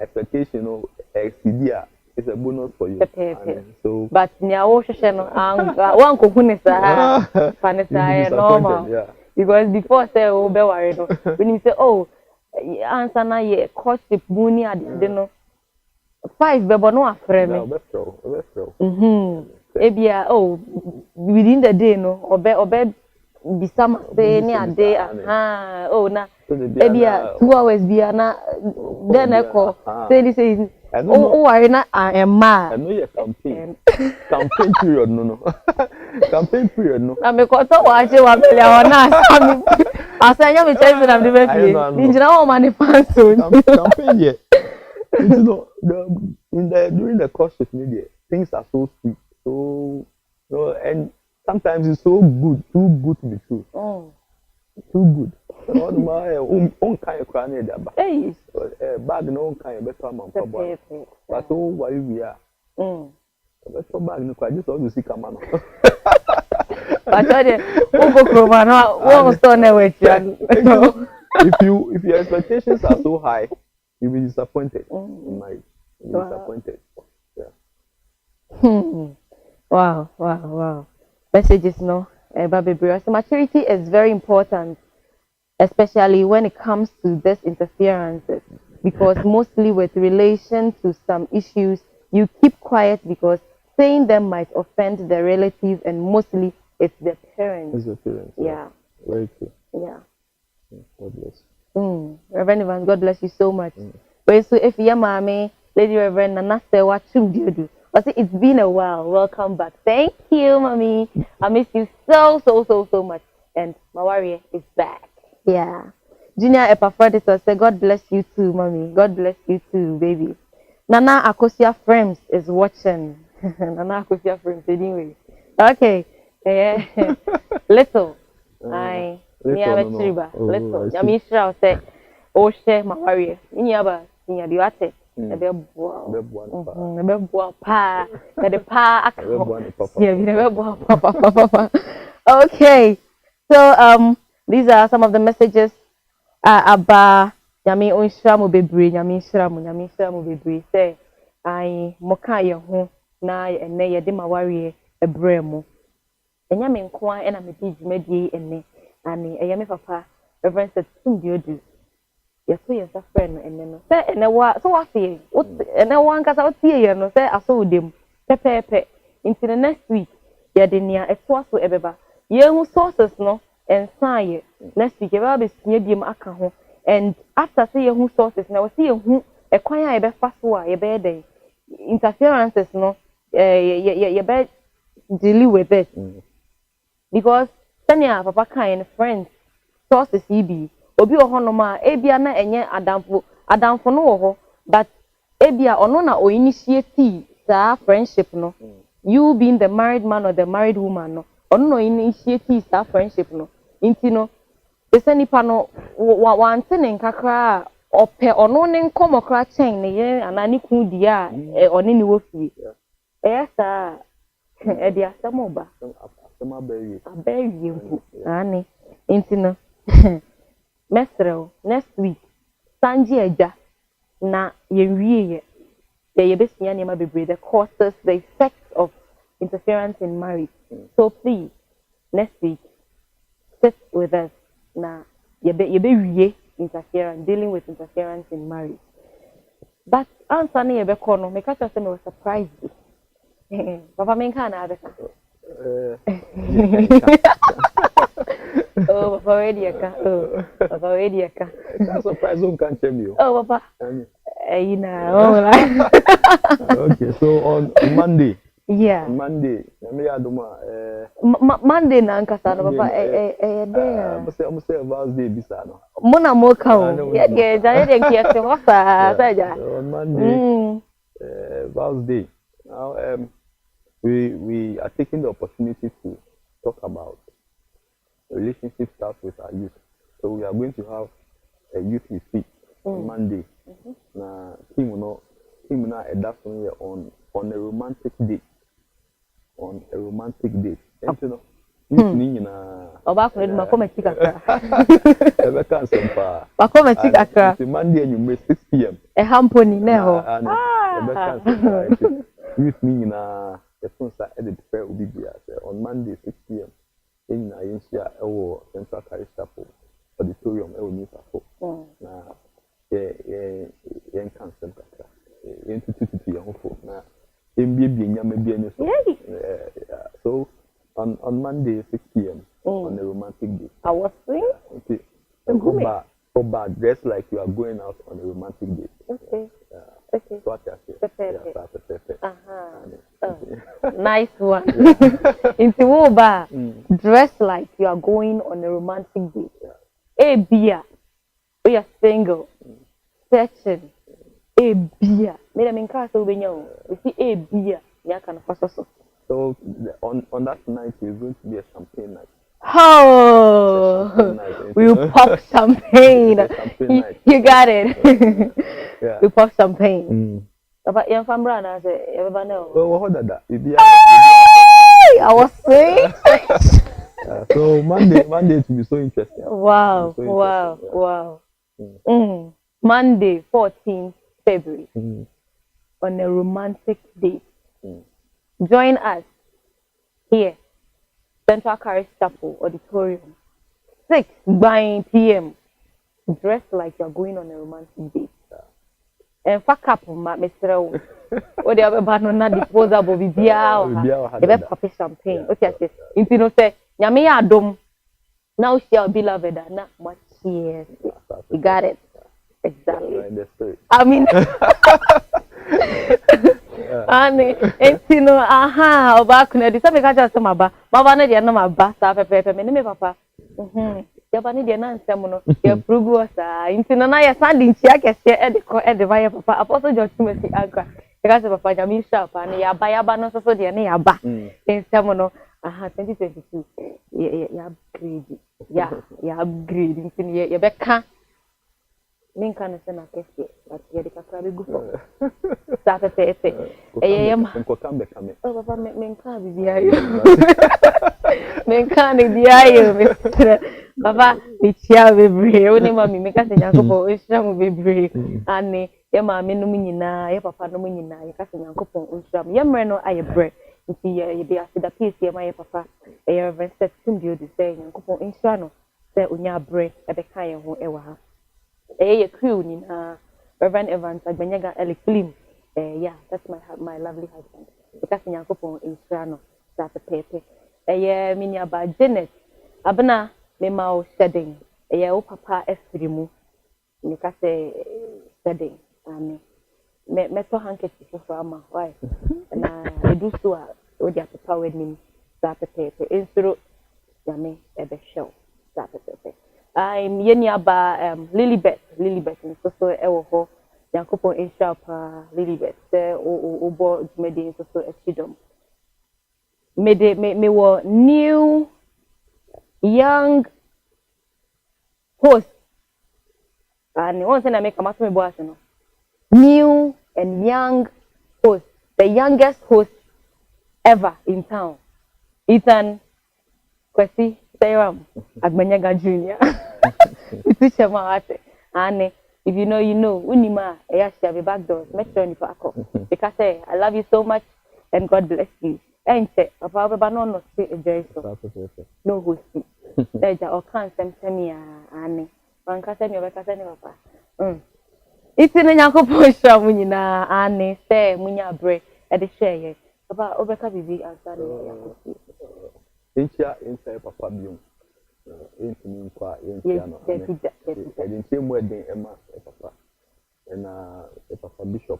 expectation exceed is a bonus for you. So, but nyawo shesheno wan ko hunesa fanesa normal. Yeah. Because before say oh be worry no. When you say oh answer na ye courtship buni ade no 5 bebo no afre me. Ebia oh within the day no obe bisama say ni ade oh na ebia 2 hours bia na then echo say oh worry na I know your campaign period no campaign period no na me ko to wa che wa bele ona asanya me chase na me be ninjina o mani panso campaign yeah. You know, during the courtship media, things are so sweet, so and sometimes it's so good, too good to be true. Too good. All my own kind of crying there, but bag no kind of better man problem. But oh, why we are? Better bag no quite just all you see come on. But I won't stone with you. If your expectations are so high, you'll be disappointed. You'll be disappointed. Yeah. Wow. Messages, no. Baby, so maturity is very important, especially when it comes to this interferences, because mostly with relation to some issues, you keep quiet because saying them might offend the relatives, and mostly it's the parents. It's the parents. Yeah. Very true. Yeah. God bless. Reverend Evans, God bless you so much. But so if your mommy, Lady Reverend Nana say what Duodu. I say it's been a while. Welcome back. Thank you, mommy. I miss you so much. And M'aware is back. Yeah. Junior Epaphroditus say God bless you too, mommy. God bless you too, baby. Nana Akosia Frames is watching. Nana Akosia Frames anyway. Okay. Yeah. Little. Little. Yami Shra say, oh, share M'aware. Inyaba, Inyabiwate. Ebe bua pa. Okay. So these are some of the messages about Yami Unshramu Bebri, Yami Shramu Bebri say I moka ye ho na ene ye de M'aware ebremu. Enya me nkoa e na me di dwumadi ene ani eyame papa Reverend Seth Duodu. Yes, yes, a friend, and then say, and what so I see, and no one can out here, no say, I saw them, pepe, into the next week, yeah, the near a twas to Ebeba. Young sources, no, and sign next week, I'll be near them account, and after seeing who sources, now see who acquire a bed fast war, a bed day interferences, no, you bed deal with it because Tanya, papa, kind friends, sources, EB. Obi ohonoma ebia na enye adamfo no wo but ebia ono na o initiate sa friendship no you being the married man or the married woman no ono no initiate sa friendship no inti no ese nipa no wante ne nkakra ope ono ne nkomokra chen ne ye anani kun dia oni ni wo fie sa ebia samoba aberi ani inti no Mesrel next week Sanji Eja na ye the causes, the effects of interference in marriage. So please, next week, sit with us. Now, you be interference, dealing with interference in marriage. But answer me a corner, make us say me was surprised. Papa me can't have it. Oh, Papa already oh, Papa already I'm surprised you can't tell me. Oh, Papa. You know. Okay, so on Monday. Yeah. Monday. Monday na nkasa no papa there. I'm say about day bisa no. Mona mo kan. Yeah, jare de kiase ho sa ja. On Monday. Vows Day. Now we are taking the opportunity to talk about relationship stuff with our youth. So we are going to have a youth retreat on Monday. Na team na definitely on a romantic date. On a romantic date. And you know, youth ni na. Obaa ko ma come chika kra. Ebe kan sempa. Ba come chika kra. It's Monday and you make 6 p.m. E hamponi na ho. Ebe kan sempa. Youth ni na the phone sa edit fair obi bia on Monday 6 p.m. In na yinsia ewo Central Parish Chapel auditorium ewo New Safo. Na yen kan sempa kra. Yen tutu ya hofo na so on Monday 6 p.m. on a romantic day. I was saying. Okay. Obaa, dress like you are going out on a romantic date. Okay. Okay. So what nice one. Into Obaa, dress like you are going on a romantic date. A beer. We are single. Searching. A beer. Made me cast over you. We see a beer. Yeah, kind of so. So on that night there's going to be a champagne night. Oh, we'll pop champagne. You got it. Yeah. We pop champagne. But young family, I say, everybody know. Oh, what that? I was saying. So Monday to be so interesting. Wow, so wow. Monday, 14th February, on a romantic date. Join us here, Central Parish Chapel Auditorium, 6 p.m. Dress like you're going on a romantic date. And fuck up, Mr. O de abe ba no na disposable bibia o ha. Ebe pop champagne. Okay, say. Inti no say, nyame ya adom. Now share beloved na much cheers. You got it. Exactly. I mean, Ani, entino, Obaa kunedi. Sabe kaja se maba. Maba na dia na maba. Sa pepe me ne papa. Yaba ni dia na nsem no. Ya prugu sa. Entino na ya sandi nchia kese e de va ya papa. Apostle George Timothy Agra. Kaja papa jami sharp ani yaba no so dia ne yaba. Nsem no. 2022. Ya upgrade. Ya upgrade. Entino ya beka. Min kana sema kesi ati yadi kakra be gufo sa pepe eyema nko kambe kame oh papa men ka bibia yo men ka ne dia yo Mr. Papa ni chia bebre oni mami me ka senya kopo ohia mu bebre ani ye ma me no nyina ye papa no nyina ye ka senya kopo ohia ye mre no aye bre nti ye be asida peace ye ma ye papa ye reverend Seth Duodu say nyakopo ohia no say onya bre e be kan ye ho e wa ha crew in Reverend Evans Agbenyaga Eliklim. Yeah, that's my lovely husband. Because in Yankopon in Strano, that's a pepe. Minya ba Janet. Abna me mau shedding. O papa esprimu. Nika say shedding. Me to handkerchief for ama. Why? Na edu so a o dia papa wedding that's a pepe. Insuro yame ebe show. That's a pepe. I'm Yeniaba Lilibet in so ewo ho Yankopon Asia pa Lilibet obo jumedi in so echidom me wo new young host and one thing I make amato me boss no new and young host, the youngest host ever in town, Ethan Kwesi Seram Agbenyaga Jr. Teacher Mawate. And If you know, you know. Unima, yeah, she have a back door. Make sure you for because I love you so much and God bless you. And say, Papa, but no, say a joy so. No hosting. There's a can't send me Annie. One can send me over Cassandra, Papa. It's in a yanko posture when you na Annie say, Munya break at the share. Papa, Obeka Bibi and Sunday. Incha inside Papa Bium. Intimi kwa incha no. Edinche wedding Emma Papa. And Papa Bishop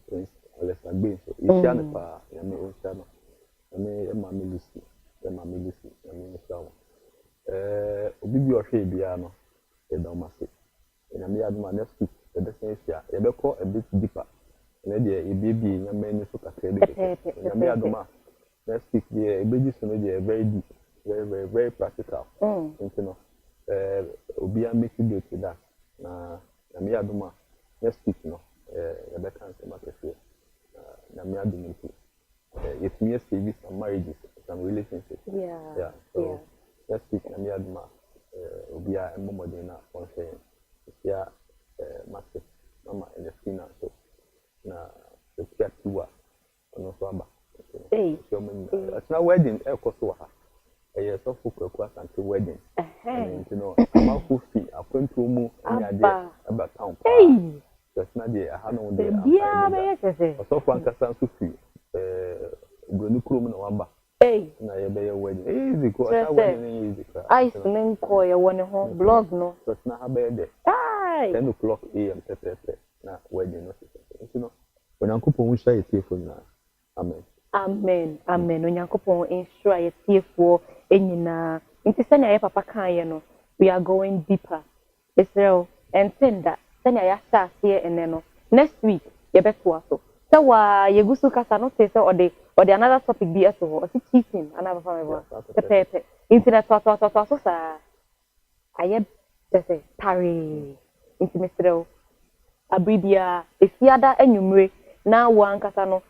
Prince Alexander. So Isha ne pa yame Isha no. Yame Emma Milisi. Yame Isha. Obi bi ohwe bia no. Edomase. Yame aduma next week. Edesen Isha. Yebeko a bit deeper. And there baby yame ni so kakra bi. Yame aduma next week yeah, ebeji so no dey very deep. Very practical. You know, Obaa make you do to that. Na me aduma next week no. You can say market here. Na me aduma too. It means to some marriages, some relationships. Yeah. So next week na me aduma Obaa and Momo dey na on say. Yeah, market. Mama in the finance so. Na the care to no so aba. Hey. It's not wedding. Ekoso ha. Yes, of course, until wedding. And you know, I'm a fee. I went to move about town. Hey, that's not the I had no day. Yeah, so one can fee. Granukrum no wamba. Hey, na ye be wedding. Easy go. I wedding easy. I smen ko ye one home blog no. So na ha be there. 10 o'clock AM pepe. Na wedding no. You know, when Uncle Pon share it for na. Amen. Amen. Onyankopon ensure ye tiefo enyina. Nti senya ye papa kan ye no, we are going deeper. Israel and tenda senya ya sha se ene no. Next week ye beto aso. So wa ye gusu kasa no say or the another topic be aso ho. O cheating another family. Pepe. Internet to so sa aye say tari. Nti Mr. Abribia efiada enwumre na wan kasa no.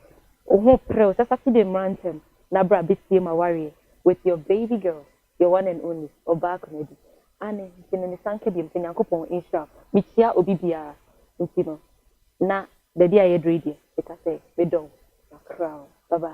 Oh, pro, Saturday mountain, Nabra Bitty M'aware with your baby girl, your one and only, Obaa Kionadu. And in the Sankedim, Yankopon Insha, Michia Obibia, Intino. Na, the dear Yedridia, it I say, we don't, a crown. Bye bye.